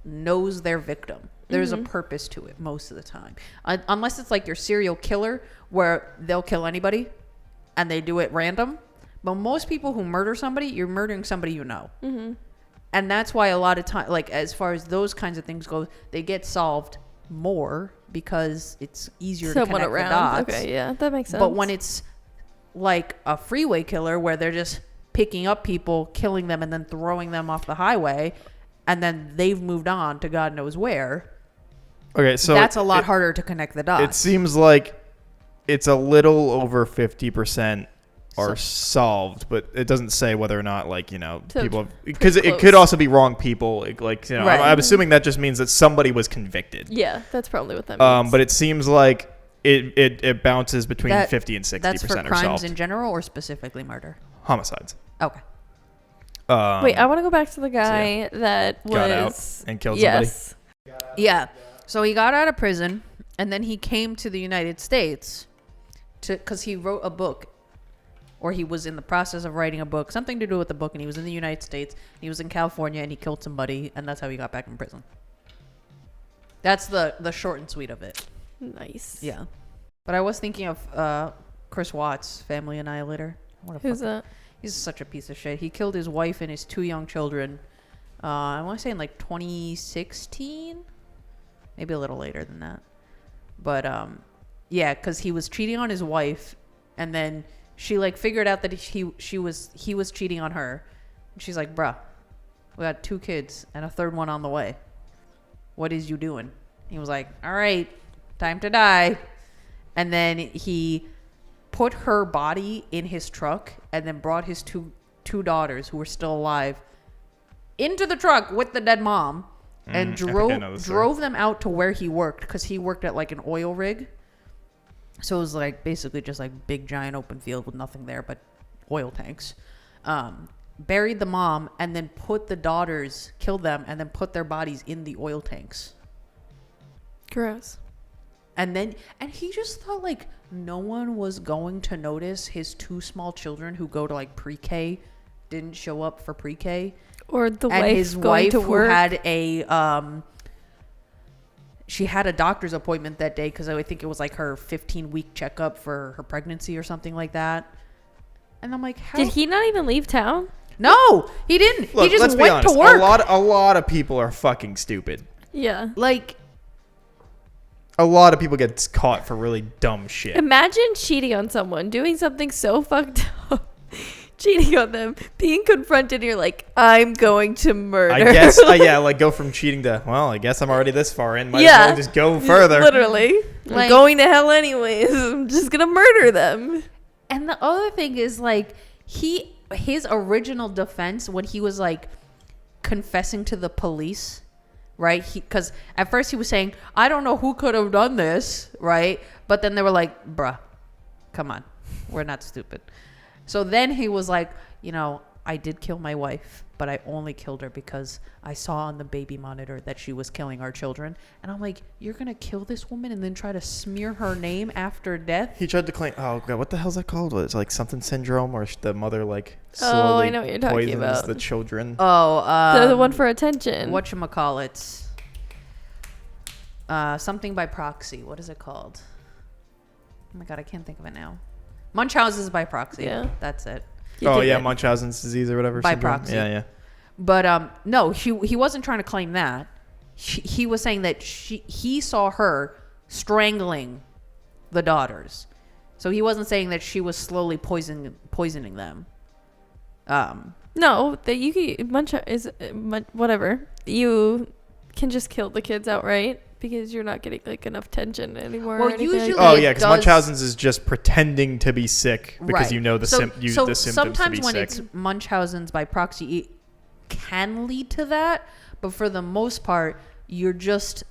knows their victim. There's a purpose to it most of the time. Unless it's like your serial killer where they'll kill anybody and they do it random. But most people who murder somebody, you're murdering somebody you know. Mm-hmm. And that's why a lot of time, like as far as those kinds of things go, they get solved more because it's easier to connect the dots. Okay, yeah, that makes sense. But when it's like a freeway killer where they're just picking up people, killing them, and then throwing them off the highway, and then they've moved on to God knows where. Okay, so that's a lot harder to connect the dots. It seems like it's a little over 50% are solved, but it doesn't say whether or not, like, you know, So people, because it could also be wrong people. Like, you know, Right. I'm assuming that just means that somebody was convicted. yeah, that's probably what that means. But it seems like it bounces between That- 50 and 60% That's for are crimes solved. in general or specifically murder? Homicides. Okay. Wait, I want to go back to the guy that was got out and killed yes. Yeah. So he got out of prison and then he came to the United States because he wrote a book, or he was in the process of writing a book, something to do with the book, and he was in the United States. He was in California and he killed somebody, and that's how he got back in prison. That's the short and sweet of it. Nice. Yeah. But I was thinking of Chris Watts, Family Annihilator. Who's that? He's such a piece of shit. He killed his wife and his 2 young children. I want to say in like 2016, maybe a little later than that. But yeah, because he was cheating on his wife, and then she like figured out that he was cheating on her. And she's like, "Bruh, we got 2 kids and a 3rd one on the way. What is you doing?" He was like, "All right, time to die." And then he put her body in his truck and then brought his two daughters who were still alive into the truck with the dead mom and drove them out to where he worked, because he worked at like an oil rig. So it was like basically just like big giant open field with nothing there but oil tanks. Buried the mom and then put the daughters, killed them, and then put their bodies in the oil tanks. Gross. And he just thought like no one was going to notice his 2 small children who go to like pre-K didn't show up for pre-K. Or the And wife his going wife to who work. had she had a doctor's appointment that day because I think it was like her 15-week checkup for her pregnancy or something like that. And I'm like, how? Did he not even leave town? No, he didn't. Look, he just let's be went honest. to work. A lot of people are fucking stupid. Yeah. Like, A lot of people get caught for really dumb shit. Imagine cheating on someone, doing something so fucked up, cheating on them, being confronted, and you're like, I'm going to murder. I guess, yeah, like go from cheating to, well, I guess I'm already this far in. Might Yeah. as well just go further. Literally. I'm Like- going to hell anyways. I'm just going to murder them. and the other thing is like his original defense when he was like confessing to the police, right? Because at first he was saying, I don't know who could have done this, right? But then they were like, bruh, come on, we're not stupid. So then he was like, you know, I did kill my wife, but I only killed her because I saw on the baby monitor that she was killing our children. And I'm like, you're going to kill this woman and then try to smear her name after death? He tried to claim, oh god, what the hell's that called? It's like something syndrome, or the mother like Oh, slowly I know what you're talking poisons about. the children. Oh, The one for attention. whatchamacallits. Something by proxy. What is it called? Oh my god, I can't think of it now. Munchausen's by proxy. Yeah. That's it. You Oh did yeah, it. Munchausen's disease or whatever. By syndrome. proxy. Yeah, yeah. But no, he wasn't trying to claim that. He was saying that he saw her strangling the daughters. So he wasn't saying that she was slowly poisoning them. No, that you can whatever. You can just kill the kids outright because you're not getting like enough tension anymore. Well, or anything like usually- that. Oh It yeah, because does- Munchausen's is just pretending to be sick because Right. you know the so the symptoms sometimes to be when sick. it's Munchausen's by proxy, it can lead to that, but for the most part, you're just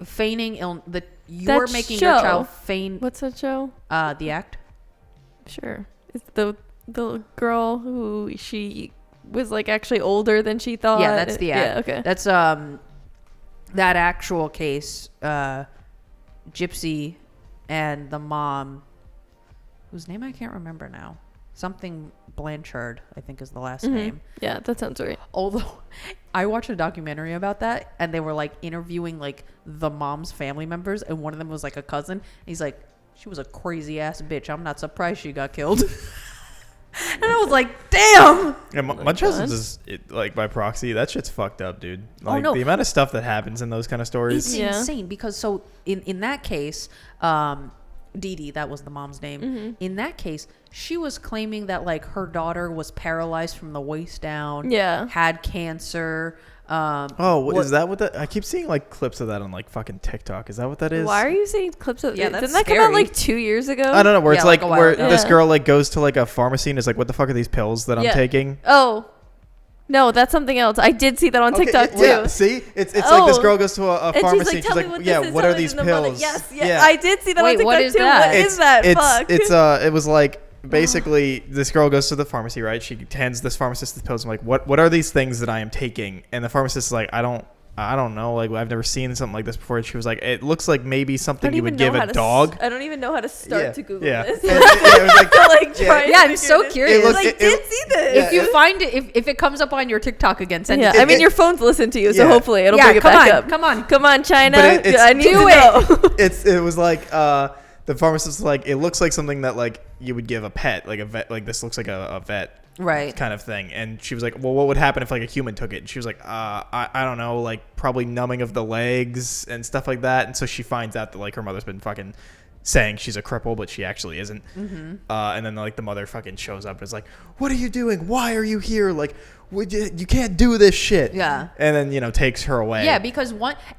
feigning you're That making show. your child feign What's that show? the act. Sure. It's the girl who she was like actually older than she thought. Yeah, that's the act. Yeah, okay. That's that actual case, Gypsy and the mom, whose name I can't remember now. Something Blanchard, I think is the last name. Yeah, that sounds right. Although I watched a documentary about that and they were like interviewing like the mom's family members and one of them was like a cousin. He's like, she was a crazy ass bitch. I'm not surprised she got killed. And I was like, damn. Yeah, Munchausen's is like by proxy. That shit's fucked up, dude. Like, no. the amount of stuff that happens in those kind of stories. It's Yeah. insane because so in that case, Dee Dee, that was the mom's name. In that case, she was claiming that like her daughter was paralyzed from the waist down. Yeah. Had cancer. Oh, is that what that? I keep seeing like clips of that on like fucking TikTok. Is that what that is? Why are you seeing clips of Yeah, Didn't that's that come out scary. like 2 years ago? I don't know. Where Yeah, it's like like a while where ago. this Yeah. girl like goes to like a pharmacy and is like, "What the fuck are these pills that I'm Yeah. taking?" Oh. No, that's something else. I did see that on Okay, TikTok too. yeah, see, it's like this Oh. girl goes to a And pharmacy. she's like, "Tell me what "Yeah, this is, what tell are me these the mother." pills?" Yes, yes. I did see that Wait, on TikTok what is too. that? What is that? Fuck. It was like basically this girl goes to the pharmacy, right? She hands this pharmacist the pills. I'm like, what are these things that I am taking? And the pharmacist is like, I don't know. Like, I've never seen something like this before. And she was like, it looks like maybe something you would give a dog. I don't even know how to start to Google yeah. this. And it was like, Like, Yeah. trying Yeah, to I'm so figure this- curious. It looked- Like, it- did it- see this. If you find it, if it comes up on your TikTok again, send Yeah, it. I mean, your phone's listened to you, so Yeah. hopefully it'll Yeah, bring it come back on, up. come on. Come on, China. But it's- I need Do to it. know. it was like the pharmacist was like, it looks like something that like you would give a pet, like a vet. Like this looks like a vet. Right. Kind of thing. And she was like, well, what would happen if like a human took it? And she was like, I don't know, like probably numbing of the legs and stuff like that. And so she finds out that like her mother's been fucking saying she's a cripple, but she actually isn't. And then like the mother fucking shows up and is like, what are you doing? Why are you here? Like, you can't do this shit. Yeah. And then, takes her away. Yeah, because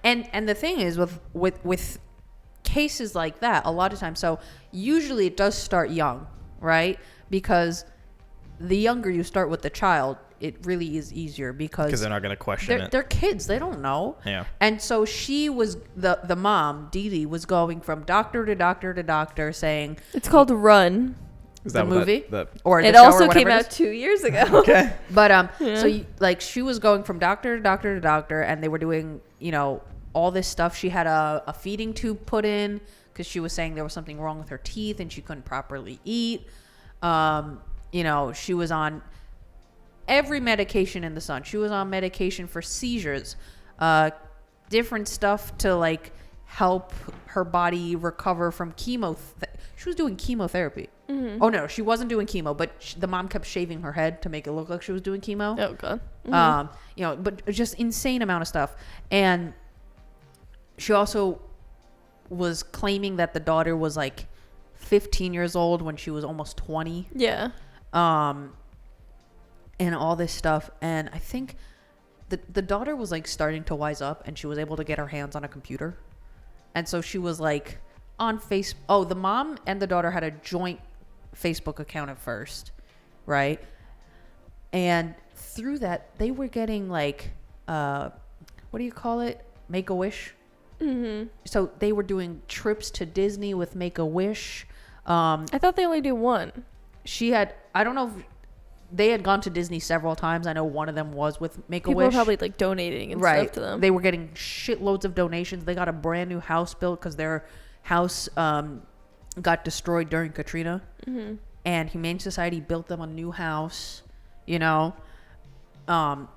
and the thing is with cases like that, a lot of times, so usually it does start young, right? Because the younger you start with the child, it really is easier because they're not going to question it. they're kids, they don't know. Yeah. And so she was the mom, Dee Dee, was going from doctor to doctor to doctor saying It's called Run. Is the that what movie that, or the It show or also whatever came it out is. 2 years ago. okay. But Yeah. so like she was going from doctor to doctor to doctor, and they were doing all this stuff. She had a feeding tube put in because she was saying there was something wrong with her teeth and she couldn't properly eat. She was on every medication in the sun. She was on medication for seizures, different stuff to like help her body recover from chemo. She was doing chemotherapy. Oh no, she wasn't doing chemo, but the mom kept shaving her head to make it look like she was doing chemo. Oh god. You know, but just insane amount of stuff. And she also was claiming that the daughter was like 15 years old when she was almost 20. Yeah. And all this stuff. And I think the daughter was like starting to wise up, and she was able to get her hands on a computer. And so she was like on the mom and the daughter had a joint Facebook account at first, right? And through that, they were getting like, what do you call it? Make-A-Wish. Mm-hmm. So they were doing trips to Disney with Make-A-Wish. I thought they only do one. I don't know if they had gone to Disney several times. I know one of them was with Make-A-Wish. People were probably like donating and stuff to them. They were getting shitloads of donations. They got a brand new house built because their house got destroyed during Katrina. Mm-hmm. And Humane Society built them a new house, you know. And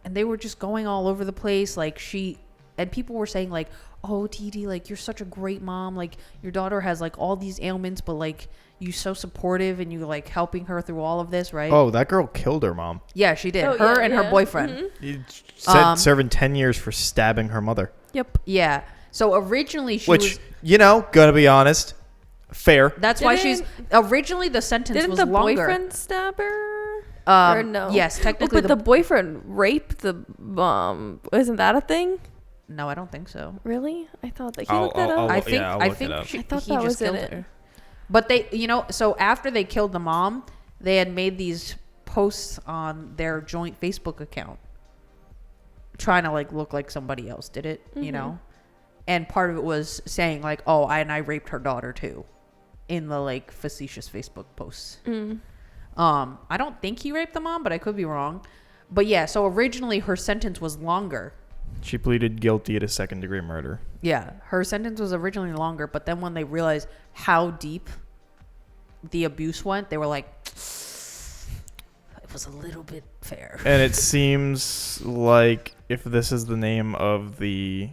they were just going all over the place. And people were saying like, oh, Dee, like, you're such a great mom. Like, your daughter has like all these ailments, but like, you're so supportive and you like helping her through all of this, right? Oh, that girl killed her mom. Yeah, she did. Oh, her yeah, and her boyfriend. Mm-hmm. He said serving 10 years for stabbing her mother. Yep. Yeah. So originally she Which, was... you know, gonna be honest, fair. That's why she's... Originally the sentence Didn't was the longer. boyfriend stab her? Or no? Yes, technically but the boyfriend raped the mom. Isn't that a thing? No, I don't think so. Really? I thought that he looked that up. I think I'll I look think it up. she, I thought he that just was in killed it. her. But they, you know, so after they killed the mom, they had made these posts on their joint Facebook account trying to like look like somebody else did it, you know? And part of it was saying like, oh, I raped her daughter too, in the like facetious Facebook posts. I don't think he raped the mom, but I could be wrong. But yeah, so originally her sentence was longer. She pleaded guilty to second-degree murder. Yeah, her sentence was originally longer, but then when they realized how deep the abuse went, they were like, it was a little bit fair. And it seems like, if this is the name of the...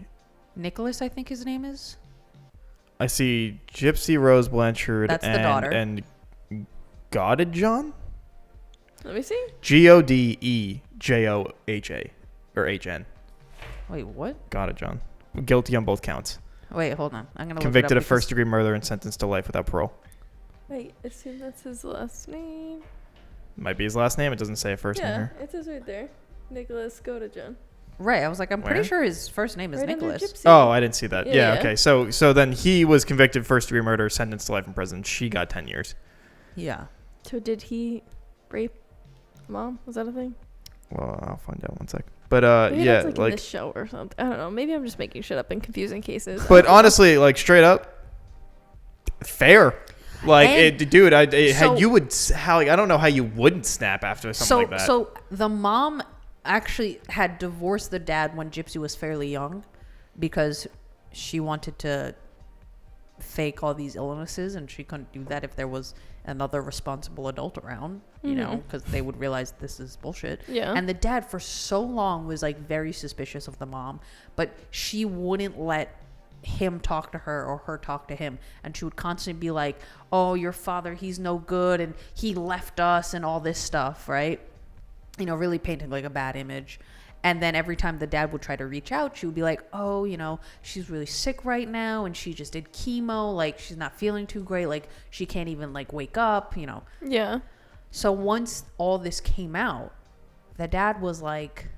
Nicholas, I think his name is. I see Gypsy Rose Blanchard That's the daughter. and Godejohn? Let me see. Godejoha, or HN. Wait, what? Godejohn. Guilty on both counts. Wait, hold on. I'm gonna Convicted look it of up first-degree murder and sentenced to life without parole. Wait, I assume that's his last name. Might be his last name. It doesn't say a first name Yeah, here. it says right there. Nicholas Godejohn. Right, I was like, I'm Where? pretty sure his first name is Right under Nicholas. Gypsy. Oh, I didn't see that. Yeah, Yeah, yeah. okay. So then he was convicted of first-degree murder, sentenced to life in prison. She got 10 years. Yeah. So did he rape mom? Was that a thing? Well, I'll find out one sec. But Maybe yeah, that's in like, this show or something. I don't know. Maybe I'm just making shit up in confusing cases. but honestly, like, straight up, fair. Like, And dude, so- I don't know how you wouldn't snap after something like that. So the mom actually had divorced the dad when Gypsy was fairly young because she wanted to fake all these illnesses, and she couldn't do that if there was another responsible adult around, you know, because they would realize this is bullshit. Yeah. And the dad for so long was like very suspicious of the mom, but she wouldn't let him talk to her or her talk to him, and she would constantly be like, oh, your father, he's no good and he left us and all this stuff, right? You know, really painting like a bad image. And then every time the dad would try to reach out, she would be like, oh, you know, she's really sick right now and she just did chemo, like she's not feeling too great, like she can't even like wake up, you know. Yeah. So once all this came out, the dad was like,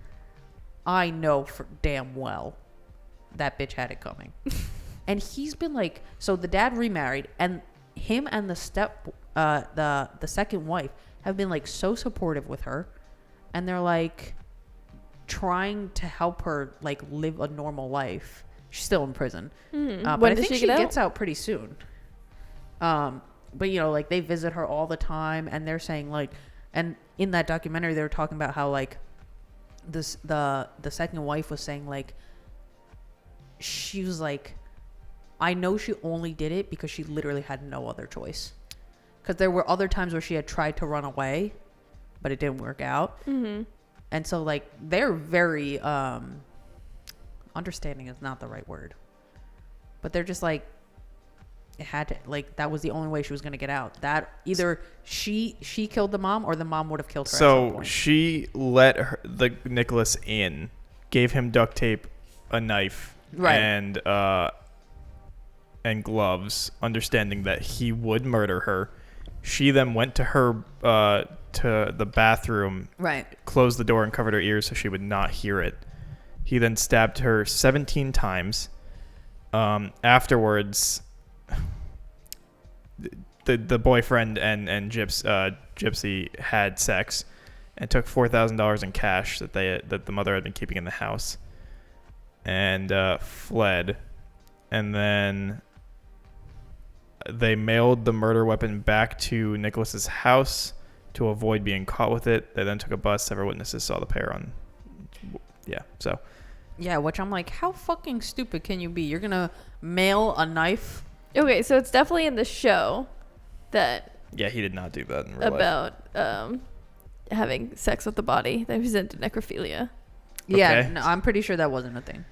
I know for damn well that bitch had it coming. And he's been like, so the dad remarried, and him and the second wife have been like so supportive with her, and they're like trying to help her like live a normal life. She's still in prison. But When I does think she get out? gets out pretty soon. But you know, like they visit her all the time, and they're saying like, and in that documentary they were talking about how like this the second wife was saying like, she was like, I know she only did it because she literally had no other choice, because there were other times where she had tried to run away but it didn't work out. Mm-hmm. And so like they're very understanding is not the right word, but they're just like, it had to, like, that was the only way she was going to get out. That either she killed the mom or the mom would have killed her at some So point. she let the Nicholas in, gave him duct tape, a knife, Right. and gloves, understanding that he would murder her. She then went to her to the bathroom, Right. closed the door and covered her ears so she would not hear it. He then stabbed her 17 times. Afterwards, the boyfriend and Gypsy had sex and took $4,000 in cash that the mother had been keeping in the house, and fled. And then they mailed the murder weapon back to Nicholas's house to avoid being caught with it. They then took a bus. Several witnesses saw the pair on. Yeah, so. Yeah, which I'm like, how fucking stupid can you be? You're going to mail a knife? Okay, so it's definitely in the show that Yeah, he did not do that in real life. about having sex with the body that was into necrophilia. Yeah, Okay. no, I'm pretty sure that wasn't a thing.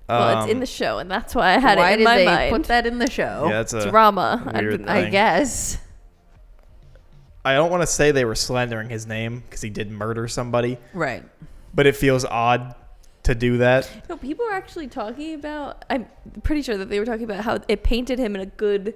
Well, it's in the show, and that's why I had Why it in did my they mind. put that in the show? Yeah, that's a Drama. weird I thing. guess. I don't want to say they were slandering his name because he did murder somebody, Right. but it feels odd to do that. No, people were actually talking about. I'm pretty sure that they were talking about how it painted him in a good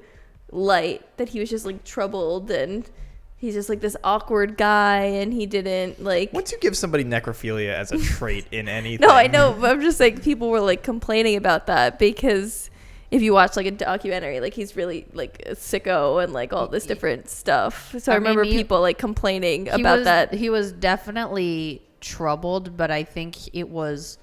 light. That he was just like troubled, and he's just like this awkward guy, and he didn't like. Once you give somebody necrophilia as a trait in anything. No, I know, but I'm just like people were like complaining about that because if you watch like a documentary, like he's really like a sicko and like all this different stuff. So I I mean, remember he- people like complaining about that. He was definitely troubled, but I think it was...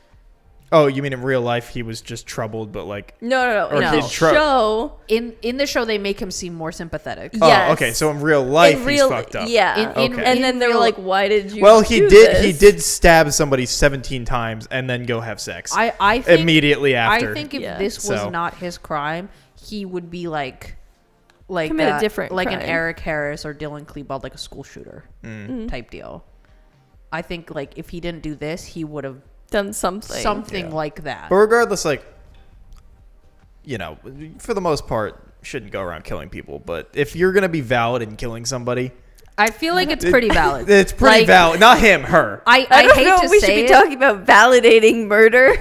Oh, you mean in real life he was just troubled, but like. No. Or In did the tru- show, In the show, they make him seem more sympathetic. Oh, yes. okay. So in real life in real, he's fucked up. Yeah. Okay. And then they were real- like, "Why did you?" Well, he do did. He this? did stab somebody 17 times and then go have sex. I think, immediately after. I think if Yeah. this was So. not his crime, he would be like Commit a different like an crime. Eric Harris or Dylan Klebold, like a school shooter Mm-hmm. type deal. I think like if he didn't do this, he would have done something. something Yeah. like that. But regardless, like, you know, for the most part, shouldn't go around killing people. But if you're gonna be valid in killing somebody, I feel like it's pretty valid. it's pretty Like, valid. Not him, her. I I don't hate know. to If we should say be it. talking about validating murder.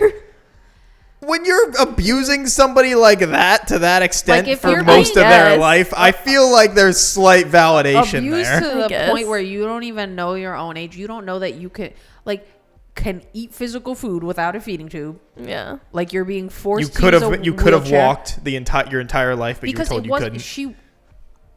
When you're abusing somebody like that to that extent Like, if for you're most being- of their Yes. life, I feel like there's slight validation Abuse there. to I the guess. point where you don't even know your own age. You don't know that you can eat physical food without a feeding tube. Yeah. Like you're being forced. You to could use have a wheelchair. walked your entire life, but Because you were told it you wasn't couldn't.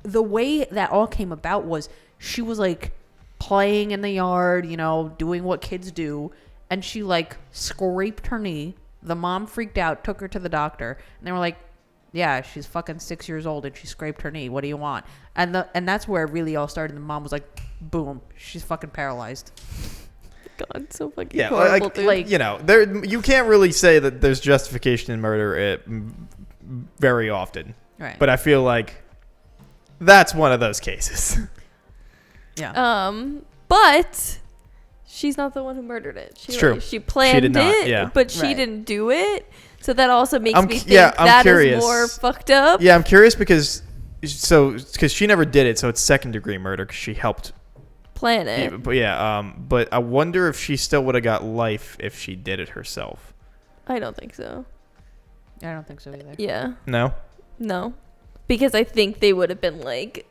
the way that all came about was she was like playing in the yard, you know, doing what kids do, and she like scraped her knee. The mom freaked out, took her to the doctor, and they were like, yeah, she's fucking 6 years old and she scraped her knee. What do you want? And that's where it really all started. The mom was like, boom, she's fucking paralyzed. God, so fucking Yeah, horrible, like, dude. you know, you can't really say that there's justification in murder very often. Right. But I feel like that's one of those cases. yeah. But she's not the one who murdered it. It's true. She planned did not, it, yeah. but she Right. didn't do it. So that also makes I'm me cu- think yeah, I'm that is curious. more fucked up. Yeah, I'm curious because she never did it, so it's second degree murder because she helped. Plan it. But yeah, but I wonder if she still would have got life if she did it herself. I don't think so. I don't think so either. Yeah. No. No. Because I think they would have been like,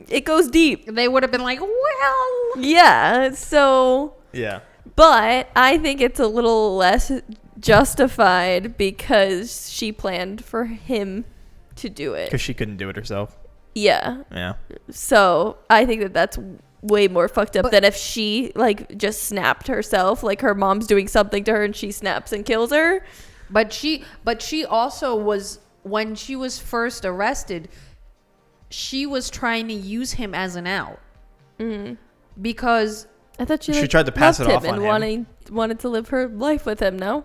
it goes deep. They would have been like, well, Yeah. So, Yeah. but I think it's a little less justified because she planned for him to do it. Because she couldn't do it herself. Yeah. Yeah. So I think that that's way more fucked up But- than if she like just snapped herself, like her mom's doing something to her and she snaps and kills her. but she also was, when she was first arrested, she was trying to use him as an out. Because I thought she, She like, tried to pass loved it off him on and him. wanted to live her life with him. No.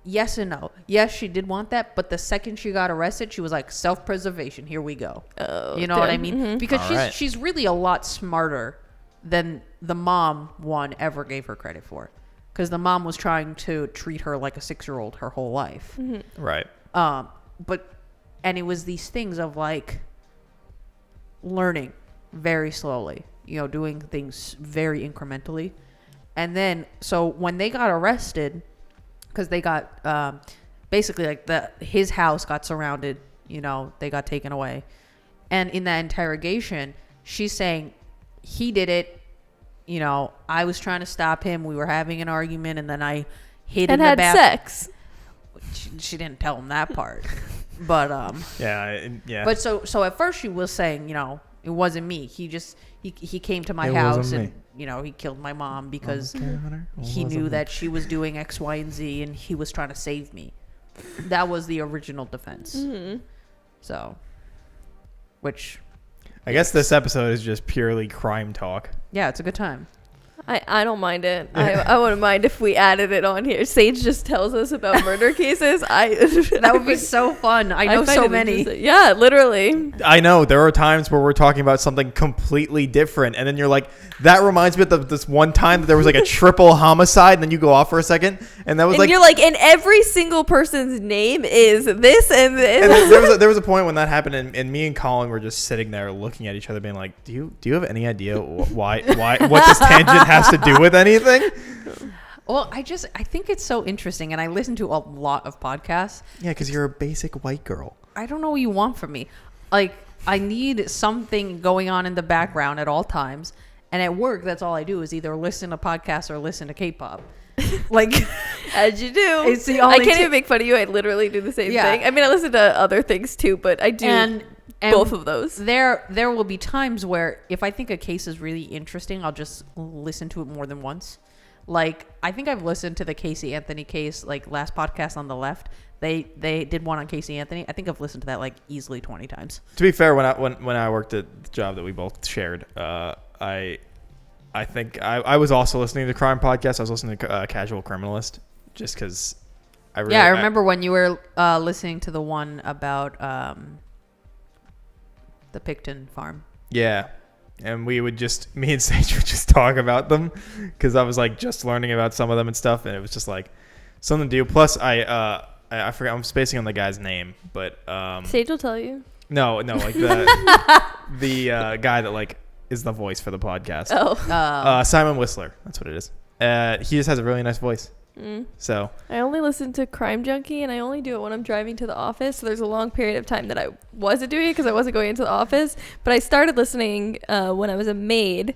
yes and no. Yes, she did want that, but the second she got arrested, she was like, self-preservation, here we go. Oh, You know what I damn. mean? Mhm. Because All right. she's really a lot smarter than the mom one ever gave her credit for, because the mom was trying to treat her like a 6-year-old her whole life. Right. And it was these things of like learning very slowly, doing things very incrementally. And then, so when they got arrested, because they got basically like his house got surrounded, they got taken away. And in that interrogation, she's saying he did it. I was trying to stop him. We were having an argument, and then I hid in the had bathroom. sex. She didn't tell him that part, but Yeah. But so at first she was saying, it wasn't me. He came to my It house wasn't and he killed my mom because Hunter. he knew that she was doing X, Y, and Z, and he was trying to save me. That was the original defense. So, which, I guess this episode is just purely crime talk. yeah, it's a good time. I don't mind it. I wouldn't mind if we added it on here. Sage just tells us about murder cases. That would be so fun. I know find so it many. interesting. Yeah, literally. I know there are times where we're talking about something completely different, and then you're like, "That reminds me of this one time that there was like a triple homicide," and then you go off for a second, and that was And like, you're like, and every single person's name is this and this. and there was a point when that happened, and me and Colin were just sitting there looking at each other, being like, "Do you have any idea why what this tangent has to do with anything?" Well, I think it's so interesting, and I listen to a lot of podcasts. Yeah, because you're a basic white girl. I don't know what you want from me. Like, I need something going on in the background at all times. And at work, that's all I do is either listen to podcasts or listen to K-pop. Like, as you do. It's the only I can't even make fun of you. I literally do the same thing. I mean, I listen to other things too, but I do and both of those. There will be times where if I think a case is really interesting, I'll just listen to it more than once. Like, I think I've listened to the Casey Anthony case, like last podcast on the left. They did one on Casey Anthony. I think I've listened to that like easily 20 times. To be fair, when I worked at the job that we both shared, I think I was also listening to crime podcasts. I was listening to Casual Criminalist just because I remember when you were listening to the one about the Picton farm. Yeah. And me and Sage would just talk about them because I was like just learning about some of them and stuff, and it was just like something to do. Plus, I forgot, I'm spacing on the guy's name, but Sage will tell you. No, like the guy that like is the voice for the podcast. Simon Whistler, that's what it is. He just has a really nice voice. So I only listen to Crime Junkie, and I only do it when I'm driving to the office. So there's a long period of time that I wasn't doing it because I wasn't going into the office. But I started listening when I was a maid,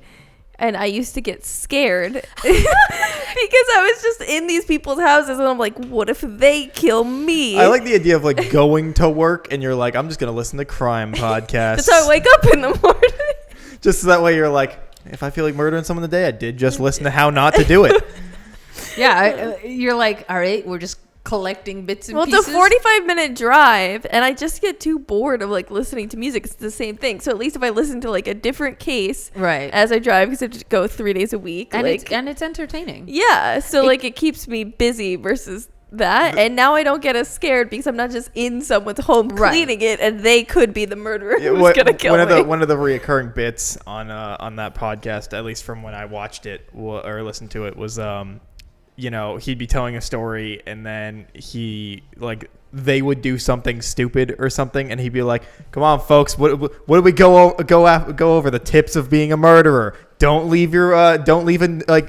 and I used to get scared because I was just in these people's houses, and I'm like, what if they kill me? I like the idea of like going to work, and you're like, I'm just gonna listen to crime podcasts. That's how I wake up in the morning. Just so that way you're like, if I feel like murdering someone today, I did just listen to how not to do it. Yeah, you're like, all right, we're just collecting bits and pieces. It's a 45-minute drive, and I just get too bored of like listening to music. It's the same thing. So at least if I listen to like a different case right as I drive, because I just go 3 days a week, and like, it's entertaining. Yeah, so like it keeps me busy versus that, and now I don't get as scared because I'm not just in someone's home cleaning it, and they could be the murderer who's gonna kill me. One of the reoccurring bits on that podcast, at least from when I watched it or listened to it, was he'd be telling a story, and then they would do something stupid or something, and he'd be like, "Come on, folks, what do we go over the tips of being a murderer? Don't leave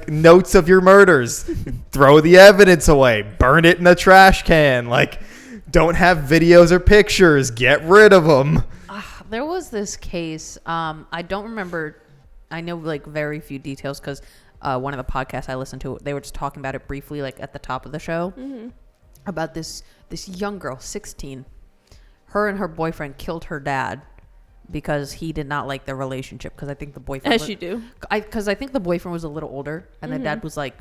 notes of your murders. Throw the evidence away. Burn it in the trash can. Like, don't have videos or pictures. Get rid of them." There was this case. I don't remember. I know like very few details because one of the podcasts I listened to, they were just talking about it briefly, like at the top of the show, about this young girl, 16. Her and her boyfriend killed her dad because he did not like their relationship. Because I think the boyfriend, as you do, because I think the boyfriend was a little older, and the dad was like,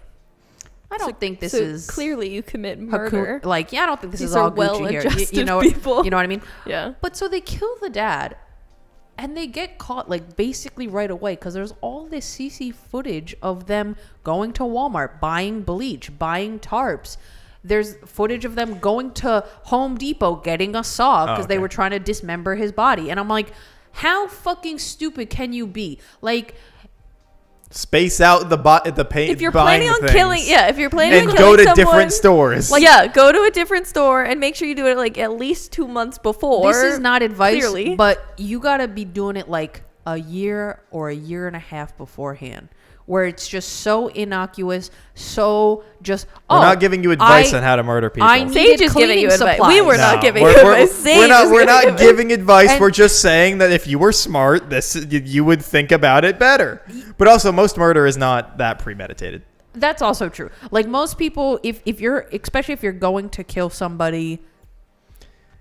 I don't think this is clearly you commit murder. I don't think this These is all are Gucci here. people. You know what I mean? Yeah. But so they kill the dad, and they get caught like basically right away because there's all this CC footage of them going to Walmart, buying bleach, buying tarps. There's footage of them going to Home Depot, getting a saw because they were trying to dismember his body. And I'm like, how fucking stupid can you be? Like, Space out the paint. If you're planning on killing, if you're planning and on go killing to someone, different stores. like, go to a different store and make sure you do it like at least 2 months before. This is not advice, clearly. but you gotta be doing it like a year or a year and a half beforehand, where it's just so innocuous, so just. We're not giving you advice on how to murder people. I Sage is giving you advice. supplies. We were not giving you we're- advice. Sage We're is not giving giving advice. And- We're just saying that if you were smart, you would think about it better. But also, most murder is not that premeditated. That's also true. Like most people, if you're, especially if you're going to kill somebody.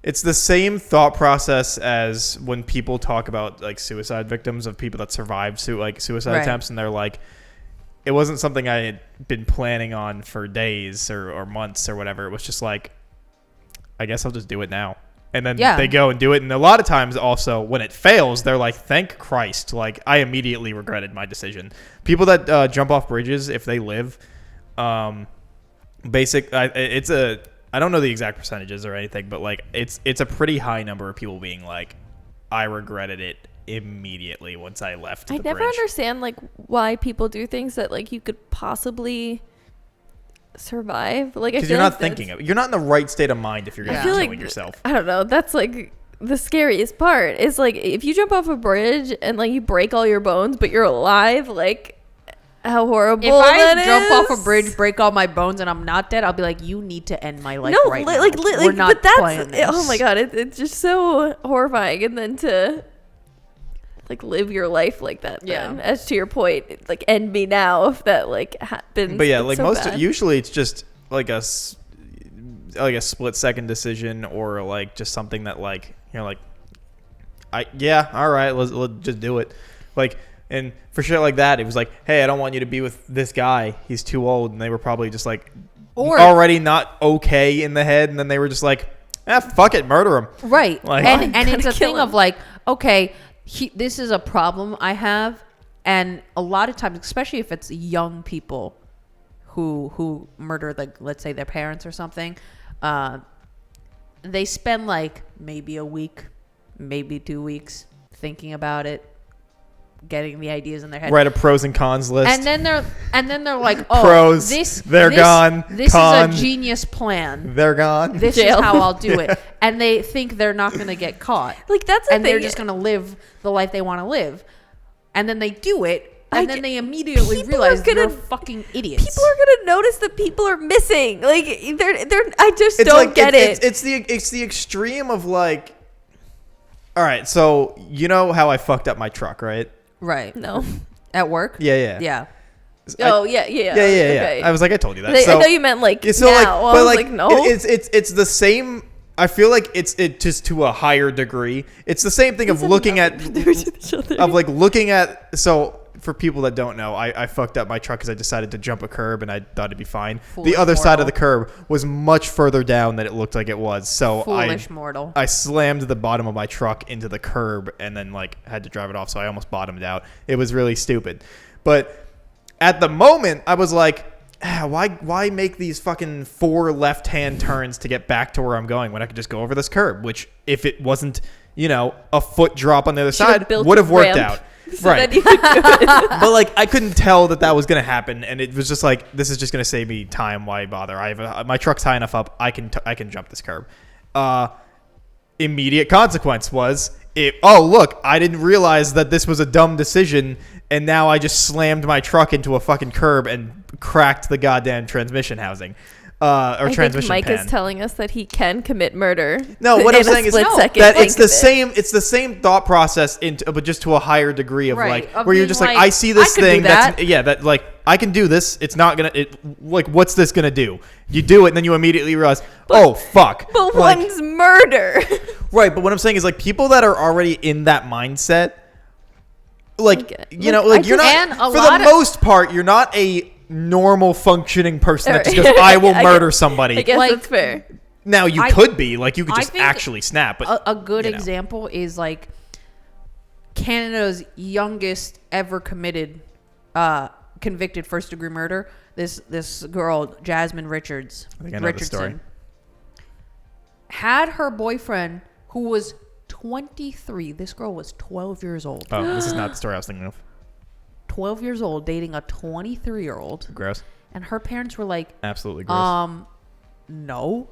It's the same thought process as when people talk about like suicide victims of people that survived suicide Right. attempts, and they're like, it wasn't something I had been planning on for days or months or whatever. It was just like, I guess I'll just do it now. And then Yeah. they go and do it. And a lot of times also when it fails, they're like, thank Christ. Like, I immediately regretted my decision. People that jump off bridges, if they live, I don't know the exact percentages or anything, but like it's a pretty high number of people being like, I regretted it immediately once I left I the never bridge. understand like why people do things that like you could possibly survive. Like, I Because feel you're like not thinking of it. You're not in the right state of mind if you're going Yeah. to I be feel killing like yourself. I don't know. That's like the scariest part. Is like if you jump off a bridge and like you break all your bones, but you're alive. Like, how horrible If I that jump off is. a bridge, break all my bones, and I'm not dead, I'll be like, you need to end my life No, right li- now. like, We're not but that's playing this. oh my god, it's just so horrifying. And then to like live your life like that. Then, Yeah. as to your point, like end me now if that like happens. But yeah, It's like so most, bad. usually it's just like a split second decision or like just something that like you're like, all right, let's just do it. Like, and for shit like that, it was like, hey, I don't want you to be with this guy. He's too old, and they were probably just like Or- already not okay in the head, and then they were just like, fuck it, murder him. Right. Like- and gotta it's a kill thing him. of like, okay, this is a problem I have. And a lot of times, especially if it's young people who murder, like, let's say their parents or something, they spend like maybe a week, maybe 2 weeks thinking about it, getting the ideas in their head. Write a pros and cons list. And then they're like, oh, Pros, this they're gone. This Con, is a genius plan. they're gone. This Jail. is how I'll do it. And they think they're not going to get caught. like that's the And thing. they're just going to live the life they want to live. And then they do it. And then they immediately people realize are gonna- they're fucking idiots. People are gonna notice that people are missing. Like they're. I just It's don't like, get it. It's the extreme of like, all right, so you know how I fucked up my truck, right? right. No. At work? Yeah. Yeah. Oh yeah. Yeah. Okay. I was like, I told you that. I So, thought you meant like so now. like, I but was like, like, no. it's the same. I feel like it's just to a higher degree. It's the same thing of looking at looking at. So for people that don't know, I fucked up my truck because I decided to jump a curb and I thought it'd be fine. Foolish the other side of mortal. the curb was much further down than it looked like it was. So Foolish mortal. I slammed the bottom of my truck into the curb and then like had to drive it off. So I almost bottomed out. It was really stupid. But at the moment, I was like, why make these fucking 4 left-hand turns to get back to where I'm going when I could just go over this curb? Which, if it wasn't, a foot drop on the other Should've side, built would a have worked ramp out. so Right. that you could do it. But like I couldn't tell that was going to happen, and it was just like, this is just going to save me time. Why bother? I have my truck's high enough up. I can jump this curb. Immediate consequence was look, I didn't realize that this was a dumb decision, and now I just slammed my truck into a fucking curb and cracked the goddamn transmission housing. I Transmission think Mike pan. is telling us that he can commit murder. No, what I'm in a saying is split second that think it's the of it. same. It's the same thought process, but just to a higher degree of Right, like of where you're being just like, like, I see this I could do thing. That's that. that like I can do this. It's not gonna. Like what's this gonna do? You do it, and then you immediately realize, oh fuck. But Like, one's murder. right. But what I'm saying is like people that are already in that mindset, like Okay. you know, Like, like you're I And not a for lot the of- most part, you're not a normal functioning person that just Right. goes, I will I murder guess- somebody. I guess Like- that's fair. Now you I- could be like you could I just think actually snap, but A good you know. example is like Canada's youngest ever convicted first degree murder. This girl, Jasmine Richards. I think I know the story. Had her boyfriend who was 23. This girl was 12 years old. Oh, this is not the story I was thinking of. 12 years old dating a 23-year-old. Gross. And her parents were like, Absolutely gross. no.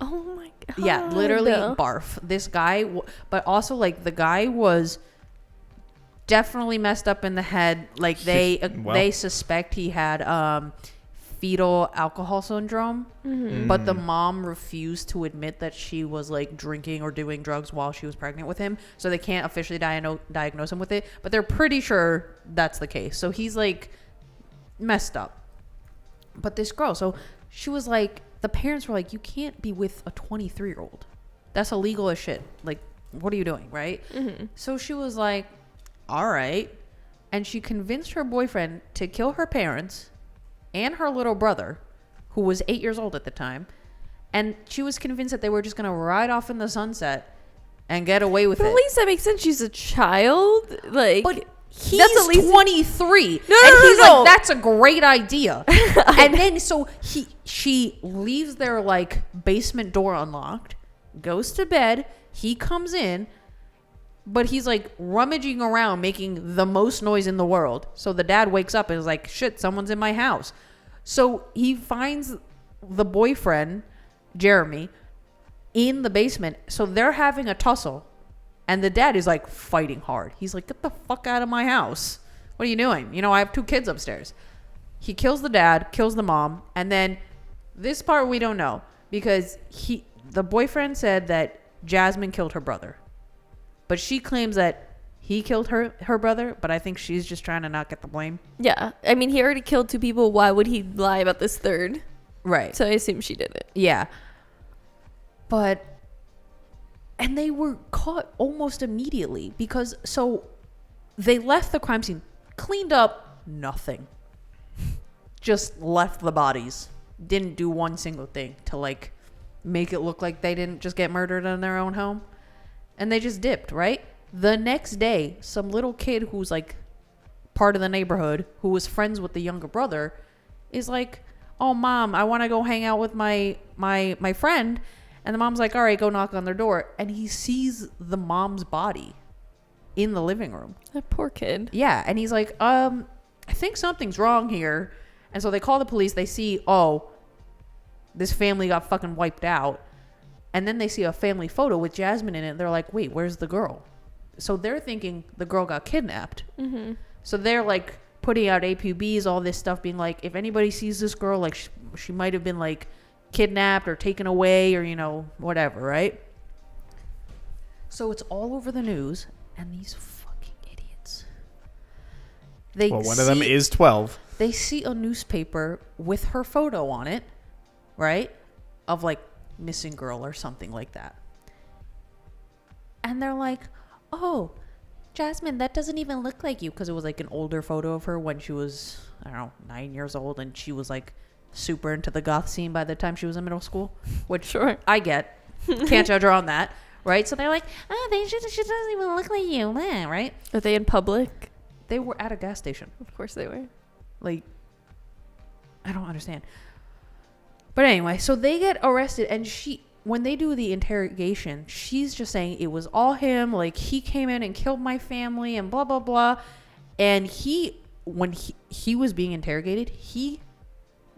Oh my god. Yeah, literally barf. This guy, but also like the guy was definitely messed up in the head. Like they suspect he had fetal alcohol syndrome, but the mom refused to admit that she was like drinking or doing drugs while she was pregnant with him, so they can't officially diagnose him with it, but they're pretty sure that's the case. So he's like messed up. But this girl, so she was like, the parents were like, you can't be with a 23-year-old. That's illegal as shit. Like, what are you doing, right? So she was like, all right. And she convinced her boyfriend to kill her parents and her little brother, who was 8 years old at the time. And she was convinced that they were just going to ride off in the sunset and get away with it. But at least that makes sense. She's a child. Like, but he's that's at least 23. No, and he's no. like, that's a great idea. And then so she leaves their like basement door unlocked, goes to bed. He comes in, but he's like rummaging around, making the most noise in the world. So the dad wakes up and is like, shit, someone's in my house. So he finds the boyfriend, Jeremy, in the basement. So they're having a tussle. And the dad is like fighting hard. He's like, get the fuck out of my house. What are you doing? You know, I have 2 kids upstairs. He kills the dad, kills the mom. And then this part we don't know, because the boyfriend said that Jasmine killed her brother. But she claims that he killed her brother. But I think she's just trying to not get the blame. yeah. I mean, he already killed 2 people. Why would he lie about this third? Right. So I assume she did it. Yeah. But... And they were caught almost immediately because so they left the crime scene, cleaned up nothing, just left the bodies, didn't do one single thing to like make it look like they didn't just get murdered in their own home, and they just dipped, right? The next day, some little kid who's like part of the neighborhood who was friends with the younger brother is like, oh mom, I want to go hang out with my friend. And the mom's like, all right, go knock on their door. And he sees the mom's body in the living room. That poor kid. Yeah. And he's like, I think something's wrong here. And so they call the police. They see, oh, this family got fucking wiped out. And then they see a family photo with Jasmine in it. And they're like, wait, where's the girl? So they're thinking the girl got kidnapped. Mm-hmm. So they're like putting out APBs, all this stuff, being like, if anybody sees this girl, like she might have been like kidnapped or taken away or, you know, whatever, right? So it's all over the news, and these fucking idiots. One of them is 12. They see a newspaper with her photo on it, right? Of like missing girl or something like that. And they're like, oh, Jasmine, that doesn't even look like you. Because it was like an older photo of her when she was, I don't know, 9 years old, and she was like super into the goth scene by the time she was in middle school, which Sure. I get. Can't judge her on that, right? So they're like, oh, she doesn't even look like you, right? Are they in public? They were at a gas station. Of course they were. Like, I don't understand. But anyway, so they get arrested, and when they do the interrogation, she's just saying it was all him, like he came in and killed my family and blah blah blah. And when he was being interrogated, he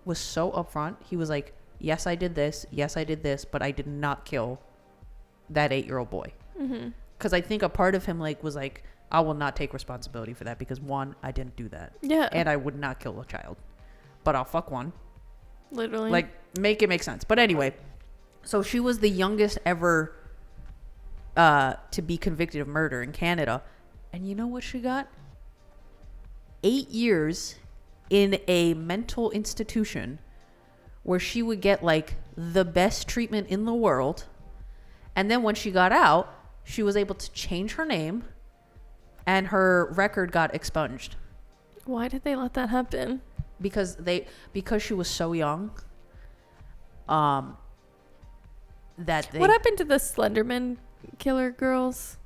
was so upfront. He was like, yes, I did this, but I did not kill that 8-year-old boy. Because I think a part of him like was like, I will not take responsibility for that, because 1, I didn't do that, and I would not kill a child, but I'll fuck one. Literally. Like, make it make sense. But anyway, so she was the youngest ever to be convicted of murder in Canada, and you know what she got? 8 years in a mental institution where she would get like the best treatment in the world. And then when she got out, she was able to change her name, and her record got expunged. Why did they let that happen? Because she was so young. What happened to the Slenderman killer girls?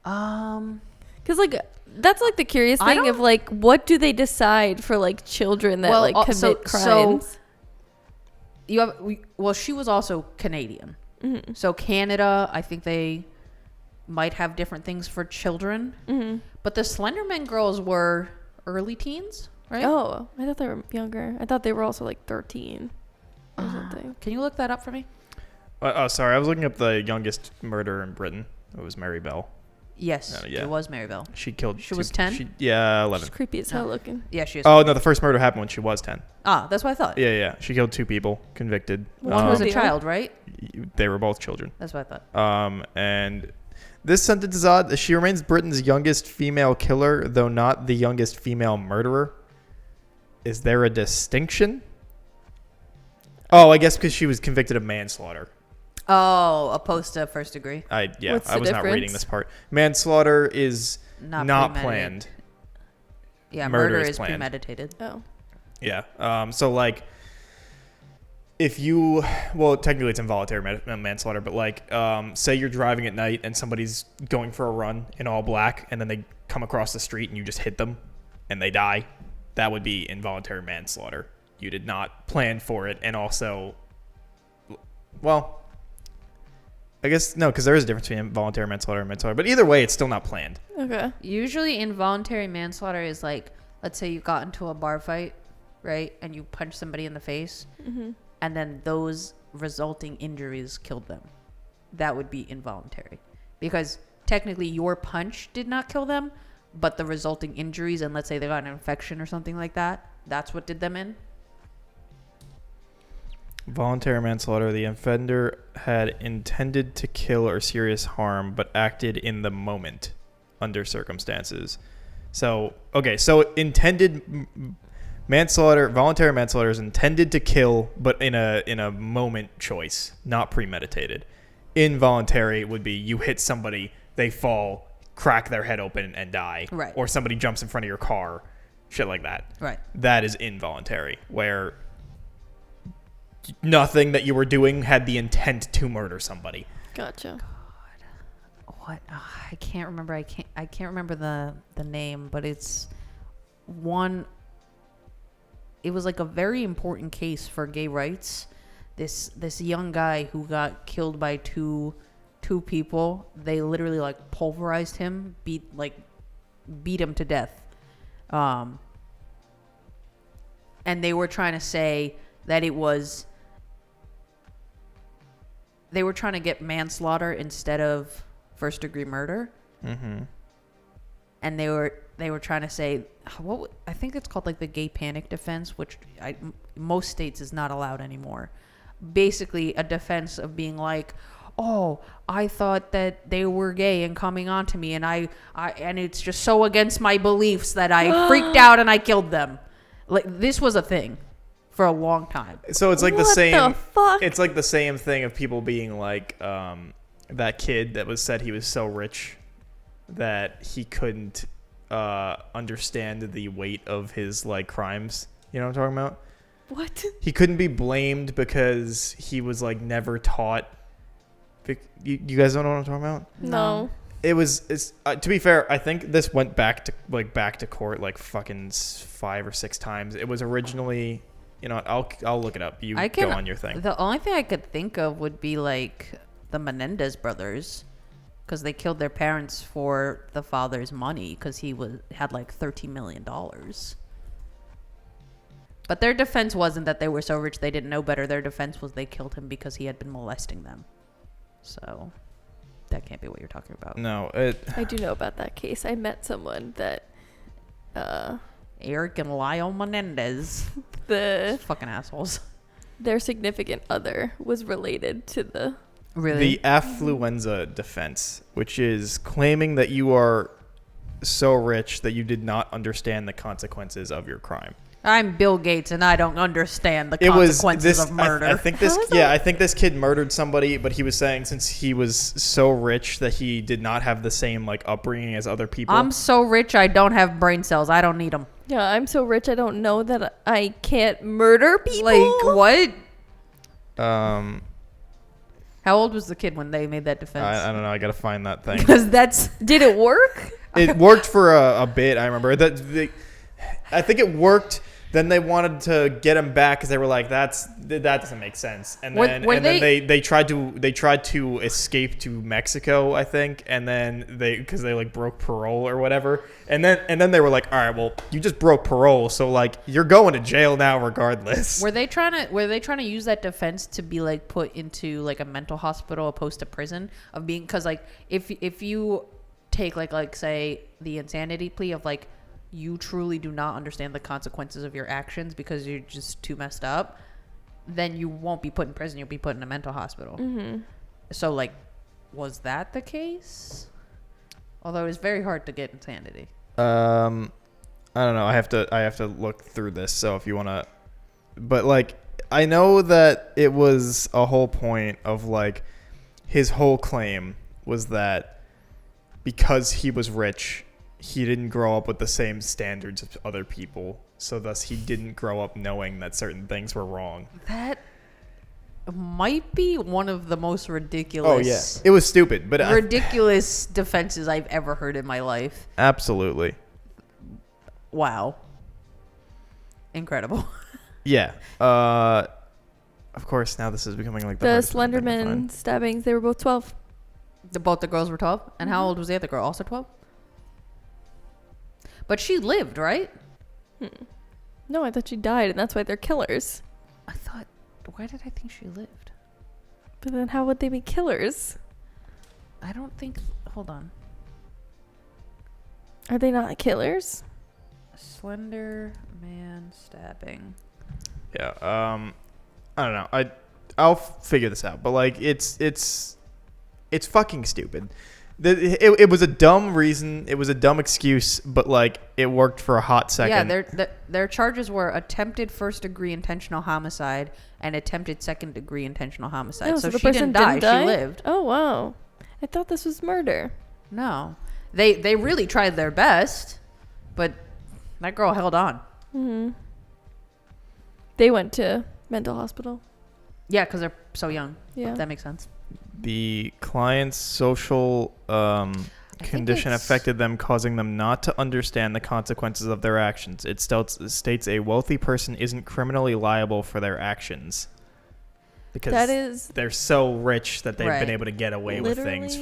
Because like that's like the curious thing of like, what do they decide for like children that commit crimes? She was also Canadian. Mm-hmm. So Canada, I think they might have different things for children. Mm-hmm. But the Slenderman girls were early teens, right? Oh, I thought they were younger. I thought they were also like 13 or something. Can you look that up for me? Oh, sorry. I was looking up the youngest murder in Britain. It was Mary Bell. Yes, yeah. it was Mary Bell. She killed. She was 10? Yeah, 11. She's creepy as hell looking. Yeah, she is. Oh no, the first murder happened when she was 10. Ah, that's what I thought. Yeah. She killed 2 people, convicted. One was a Deal. child, right? They were both children. That's what I thought. And this sentence is odd. She remains Britain's youngest female killer, though not the youngest female murderer. Is there a distinction? Oh, I guess because she was convicted of manslaughter. Oh, opposed to first degree. I What's the was not reading difference? this part. Manslaughter is not premeditated. planned. Yeah, Murder murder is is planned. premeditated. Oh. Yeah. So like, if you, well, technically it's involuntary manslaughter, but like, say you're driving at night and somebody's going for a run in all black, and then they come across the street and you just hit them, and they die, that would be involuntary manslaughter. You did not plan for it, and also, well, I guess no, because there is a difference between involuntary manslaughter and manslaughter. But either way, it's still not planned. Okay. Usually involuntary manslaughter is like, let's say you got into a bar fight, right? And you punched somebody in the face, and then those resulting injuries killed them. That would be involuntary. Because technically your punch did not kill them, but the resulting injuries, and let's say they got an infection or something like that, that's what did them in. Voluntary manslaughter. The offender had intended to kill or serious harm, but acted in the moment under circumstances. So, okay, so intended manslaughter, voluntary manslaughter is intended to kill, but in a moment choice, not premeditated. Involuntary would be you hit somebody, they fall, crack their head open and die. Right. Or somebody jumps in front of your car, shit like that. Right. That is involuntary, where nothing that you were doing had the intent to murder somebody. Gotcha. What? I can't remember. I can't remember the name, but it's one. It was like a very important case for gay rights. This young guy who got killed by two people. They literally like pulverized him, beat him to death. And they were trying to say that it was. They were trying to get manslaughter instead of first degree murder. Mm-hmm. And they were trying to say I think it's called like the gay panic defense, which most states is not allowed anymore. Basically a defense of being like, oh, I thought that they were gay and coming on to me, and I and it's just so against my beliefs that I freaked out and I killed them. Like, this was a thing for a long time. So it's like the What same. the fuck? It's like the same thing of people being like, that kid that was said he was so rich that he couldn't understand the weight of his like crimes. You know what I'm talking about? What? He couldn't be blamed because he was like never taught. You guys don't know what I'm talking about? No. It's to be fair, I think this went back to court like fucking 5 or 6 times. It was originally, you know, I'll look it up. You go on your thing. The only thing I could think of would be like the Menendez brothers, because they killed their parents for the father's money because he had like $13 million. But their defense wasn't that they were so rich they didn't know better. Their defense was they killed him because he had been molesting them. So that can't be what you're talking about. No, I do know about that case. I met someone that Eric and Lyle Menendez. the Fucking assholes. their significant other was related to the Really? the affluenza defense, which is claiming that you are so rich that you did not understand the consequences of your crime. I'm Bill Gates and I don't understand the consequences of murder. I think this. How is Yeah, that? I think this kid murdered somebody, but he was saying since he was so rich that he did not have the same like upbringing as other people. I'm so rich I don't have brain cells. I don't need them. yeah. I'm so rich I don't know that I can't murder people. Like, what? How old was the kid when they made that defense? I don't know. I gotta find that thing. Because that's... Did it work? It worked for a bit. I remember that. I think it worked Then they wanted to get him back because they were like, that doesn't make sense. And then they tried to escape to Mexico, I think. And then because they like broke parole or whatever. And then they were like, all right, well, you just broke parole, so like you're going to jail now regardless. Were they trying to use that defense to be like put into like a mental hospital opposed to prison of being, because like if you take like say the insanity plea of like, you truly do not understand the consequences of your actions because you're just too messed up, then you won't be put in prison. You'll be put in a mental hospital. Mm-hmm. So, like, was that the case? Although it's very hard to get insanity. I don't know. I have to look through this. So if you want to, but like, I know that it was a whole point of like, his whole claim was that because he was rich, he didn't grow up with the same standards as other people, so thus he didn't grow up knowing that certain things were wrong. That might be one of the most ridiculous. Oh yeah, it was stupid, but ridiculous defenses I've ever heard in my life. Absolutely. Wow. Incredible. Yeah. Of course, now this is becoming like the Slenderman stabbings. They were both 12. Both the girls were 12, and how old was the other girl? Also 12. But she lived, right? No, I thought she died, and that's why they're killers. Why did I think she lived? But then how would they be killers? I don't think... Hold on. Are they not killers? Slender man stabbing. Yeah. I don't know. I'll figure this out. But like, it's fucking stupid. It was a dumb reason. It was a dumb excuse, but like it worked for a hot second. Yeah, their charges were attempted first-degree intentional homicide and attempted second-degree intentional homicide. Oh, so the she person didn't die. She lived. Oh wow, I thought this was murder. No, they really tried their best, but that girl held on. Mm-hmm. They went to mental hospital. Yeah, because they're so young. Yeah, that makes sense. The client's social condition affected them, causing them not to understand the consequences of their actions. It states a wealthy person isn't criminally liable for their actions because they're so rich that they've been able to get away with things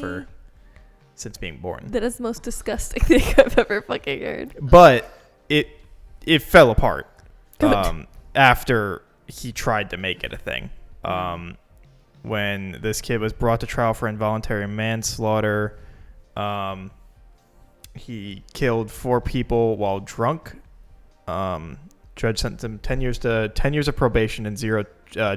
since being born. That is the most disgusting thing I've ever fucking heard. But it fell apart after he tried to make it a thing. When this kid was brought to trial for involuntary manslaughter, he killed 4 people while drunk. Judge sentenced him 10 years of probation and 0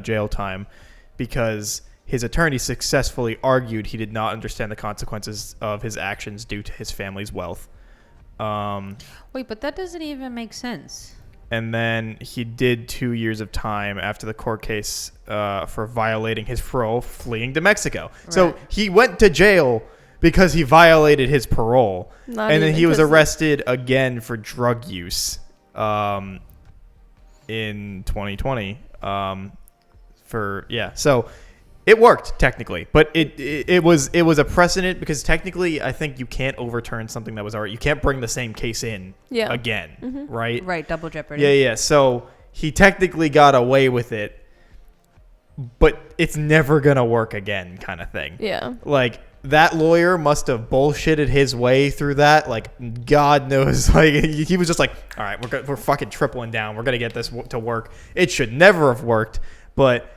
jail time because his attorney successfully argued he did not understand the consequences of his actions due to his family's wealth. Wait, but that doesn't even make sense. And then he did 2 years of time after the court case for violating his parole, fleeing to Mexico. Right. So he went to jail because he violated his parole. And then he was arrested again for drug use in 2020. So it worked technically, but it was a precedent because technically I think you can't overturn something that was already, you can't bring the same case in again, right? Right, double jeopardy. Yeah. So he technically got away with it, but it's never gonna work again, kind of thing. Yeah. Like that lawyer must have bullshitted his way through that. Like God knows, like he was just like, all right, we're fucking tripling down. We're gonna get this to work. It should never have worked, but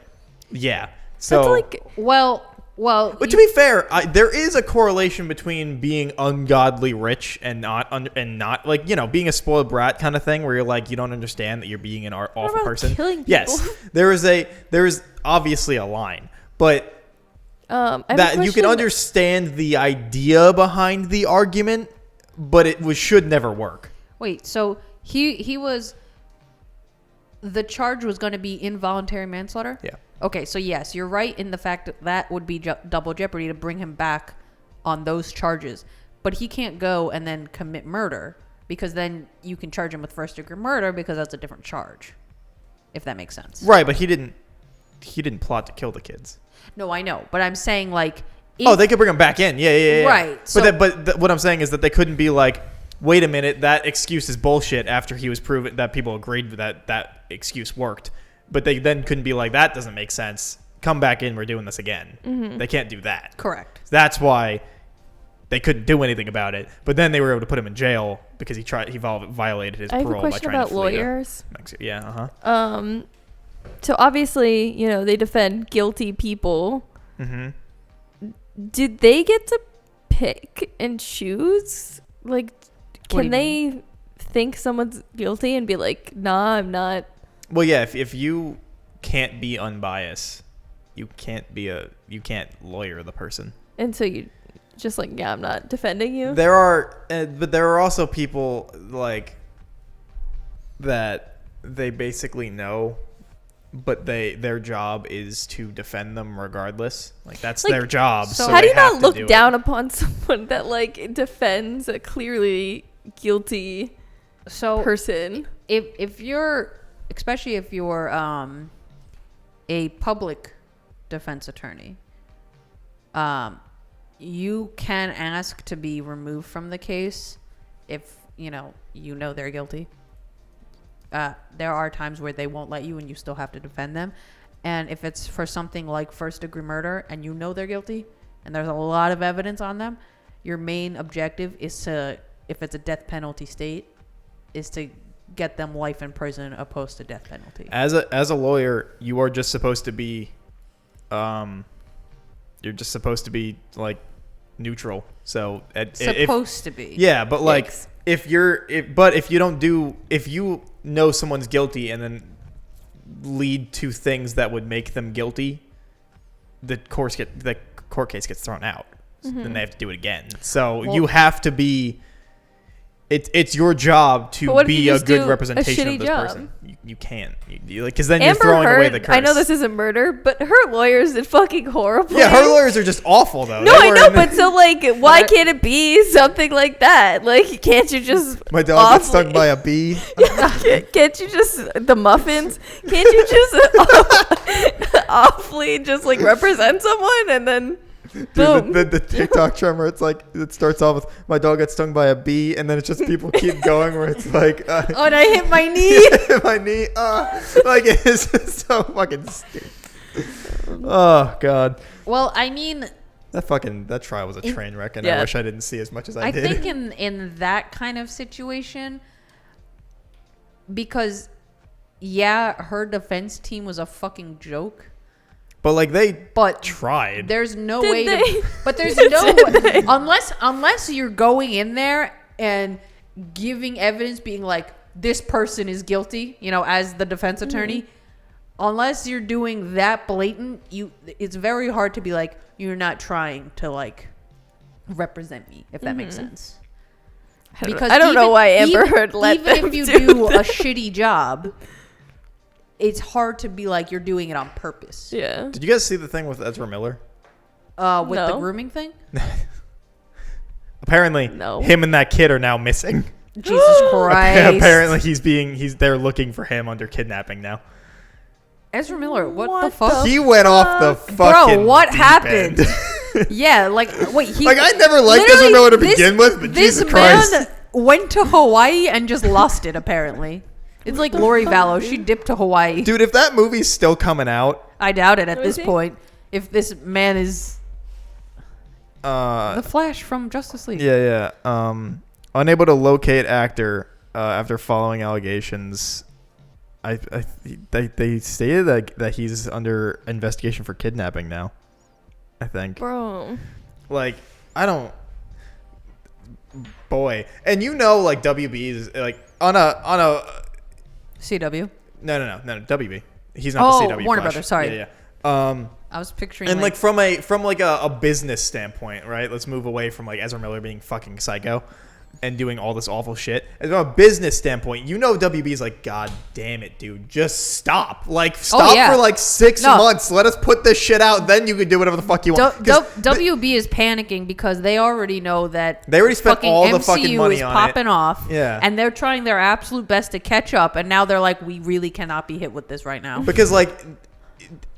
yeah. So, that's like, well, but to be fair, there is a correlation between being ungodly rich and not like, you know, being a spoiled brat kind of thing where you're like, you don't understand that you're being an awful person. Killing people? Yes, there is obviously a line, but that you can understand the idea behind the argument, but should never work. Wait, so he was, the charge was going to be involuntary manslaughter? Yeah. Okay, so yes, you're right in the fact that would be double jeopardy to bring him back on those charges. But he can't go and then commit murder because then you can charge him with first-degree murder because that's a different charge, if that makes sense. Right, but he didn't plot to kill the kids. No, I know, but I'm saying like... they could bring him back in. Yeah. Right. But what I'm saying is that they couldn't be like, wait a minute, that excuse is bullshit after he was proven that people agreed that excuse worked. But they then couldn't be like, that doesn't make sense. Come back in, we're doing this again. Mm-hmm. They can't do that. Correct. That's why they couldn't do anything about it. But then they were able to put him in jail because he violated his I have a parole by question trying about to flee to lawyers. Mexico. Yeah, uh-huh. So obviously, you know, they defend guilty people. Mm-hmm. Did they get to pick and choose? Like, What do can you they think someone's guilty and be like, nah, I'm not? Well, yeah, if you can't be unbiased, you can't lawyer the person. And so you just like, yeah, I'm not defending you. There are, but there are also people like that they basically know, but their job is to defend them regardless. Like that's Like, their job. so So How do they you have not to look do down it. upon someone that like defends a clearly guilty So person? if you're, especially if you're a public defense attorney, you can ask to be removed from the case if you know they're guilty. There are times where they won't let you and you still have to defend them. And if it's for something like first-degree murder and you know they're guilty and there's a lot of evidence on them, your main objective is to, if it's a death penalty state, is to get them life in prison opposed to death penalty. As a lawyer, you are just supposed to be, you're just supposed to be like neutral. So Supposed to be. yeah, but like Yikes. if you know someone's guilty and then lead to things that would make them guilty, the court case gets thrown out. Mm-hmm. Then they have to do it again. So Well- you have to be. It's your job But to what if you be a just good do a representation shitty of this job? person. You can't. Because then you're Amber throwing away Heard, the curse. I know this isn't murder, but her lawyers did fucking horribly. Yeah, her lawyers are just awful though. No, They I were know, in- but so like, why But- can't it be something like that? Like, can't you just my dog gets awfully- stung by a bee. Can't you just the muffins? Can't you just awfully just like represent someone and then Dude, boom? the TikTok tremor, it's like, it starts off with, my dog got stung by a bee, and then it's just people keep going where it's like, Oh, and I hit my knee. my knee, like, it's just so fucking stupid. Oh, God. Well, I mean, That trial was a train wreck, and Yeah. I wish I didn't see as much as I I did. think in that kind of situation, because yeah, her defense team was a fucking joke, But, like, they but tried. there's no Did way they? to, but there's Did no they? unless you're going in there and giving evidence being like, this person is guilty, as the defense attorney. Unless you're doing that blatant, it's very hard to be like, you're not trying to like represent me, if that makes sense. I don't know why Amber Heard let even them if you do do a that. shitty job, it's hard to be like you're doing it on purpose. Yeah. Did you guys see the thing with Ezra Miller? With the No. grooming thing. Apparently, No. him and that kid are now missing. Jesus Christ. Apparently, they're looking for him under kidnapping now. Ezra Miller, what the What fuck? the He went off the Bro, fucking what deep happened? end. Yeah, like wait, he Like, I never liked literally, Ezra Miller to this- begin with, but this Jesus man Christ. went to Hawaii and just lost it. Apparently, it's like Lori Vallow. She dipped to Hawaii. Dude, if that movie's still coming out, I doubt it at Who this is he? point. If this man is the Flash from Justice League. yeah. Unable to locate actor after following allegations. They stated that he's under investigation for kidnapping now. I think. Bro. Like, I don't. Boy, and like WB is like on a. CW. No, WB. He's not the CW. Warner Flash. Brothers, sorry. Yeah. I was picturing And like from a business standpoint, right? Let's move away from like Ezra Miller being fucking psycho and doing all this awful shit. And from a business standpoint, WB is like, God damn it, dude, just stop. Like, stop yeah. for like 6 No. months. Let us put this shit out. Then you can do whatever the fuck you want. 'Cause WB is panicking because they already know that They already spent fucking all the MCU fucking money is on popping it. off. Yeah. And they're trying their absolute best to catch up. And now they're like, we really cannot be hit with this right now. Because like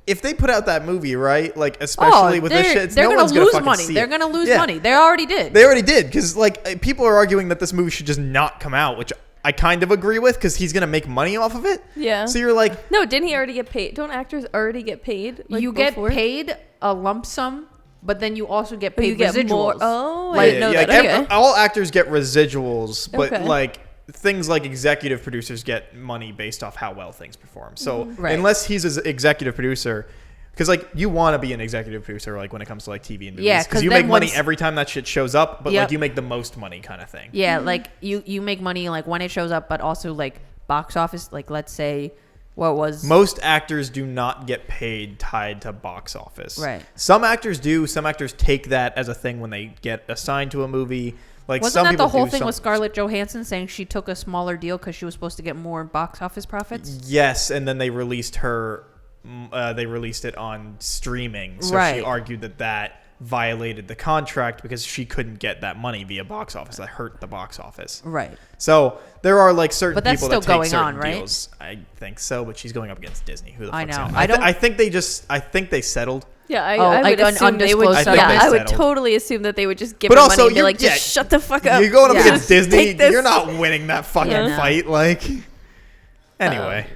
if they put out that movie, right, like especially with this shit, they're no gonna one's lose fucking money. see They're it. gonna lose Yeah. money. They already did. They already did, because like people are arguing that this movie should just not come out, which I kind of agree with, because he's gonna make money off of it. Yeah. So you're like, No, didn't he already get paid? Don't actors already get paid? Like, you before? get paid a lump sum, but then you also get But paid you get residuals. more. Oh, I Like- didn't know yeah, that. like, Okay. all actors get residuals, but Okay. like things like executive producers get money based off how well things perform. So Right. unless he's an executive producer, because like you want to be an executive producer, like when it comes to like TV and movies, Yeah, because 'cause you then make money once- every time that shit shows up, but Yep. like you make the most money kind of thing. Yeah, like you make money like when it shows up, but also like box office. Like let's say what was Most actors do not get paid tied to box office. Right. Some actors do. Some actors take that as a thing when they get assigned to a movie. Like wasn't some that people the whole do, thing some- with Scarlett Johansson saying she took a smaller deal because she was supposed to get more box office profits? Yes, and then they released her. They released it on streaming, so she Right. argued that violated the contract because she couldn't get that money via box office. That hurt the box office. Right. So there are like certain But that's people that still take going certain on, right? deals. I think so, but she's going up against Disney. Who the I fuck's know. gonna- I don't- I think they settled. Yeah, I Oh, would like an assume they would. undisclosed Yeah, settlement. I would Settled. totally assume that they would just give But her also, money and be you're- like, just yeah, shut the fuck up. You're going up Yeah. against Disney. Take this. You're not winning that fucking Yeah. fight. Like, anyway,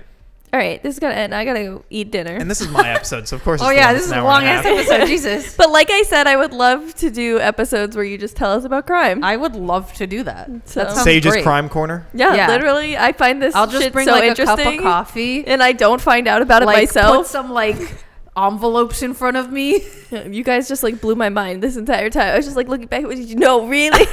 All right, this is gonna end. I gotta go eat dinner. and this is my episode, so of course. Oh it's yeah, the this is a hour long and ass half. episode. Jesus. But like I said, I would love to do episodes where you just tell us about crime. I would love to do that. So- That sounds Sage's great. Crime Corner. yeah, Yeah. literally, I find this I'll just shit bring so like a interesting, cup of coffee. and I don't find out about Like it myself. put some like envelopes in front of me. You guys just like blew my mind this entire time. I was just like looking back. Did you know? Really?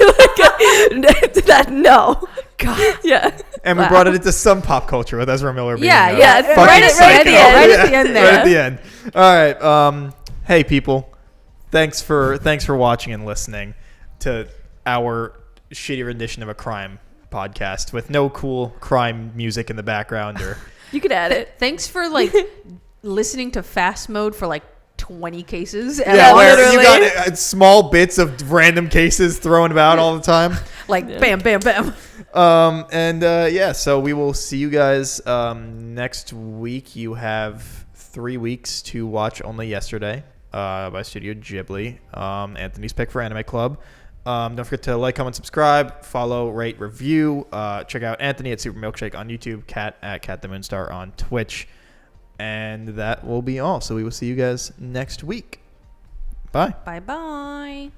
That no. God. Yeah. And we Wow. brought it into some pop culture with Ezra Miller being Yeah, a yeah, fucking right at the psycho. end. Right at the end there. Right at the end. All right. Hey people, thanks for watching and listening to our shitty rendition of a crime podcast with no cool crime music in the background or You could add it. Thanks for like listening to Fast Mode for like 20 cases. yeah, where you literally. got small bits of random cases thrown about all the time. Like bam, bam, bam. Yeah, so we will see you guys next week. You have 3 weeks to watch Only Yesterday by Studio Ghibli, Anthony's pick for Anime Club. Don't forget to like, comment, subscribe, follow, rate, review. Check out Anthony at Super Milkshake on YouTube, Kat at Kat the Moonstar on Twitch. And that will be all. So we will see you guys next week. Bye. Bye bye.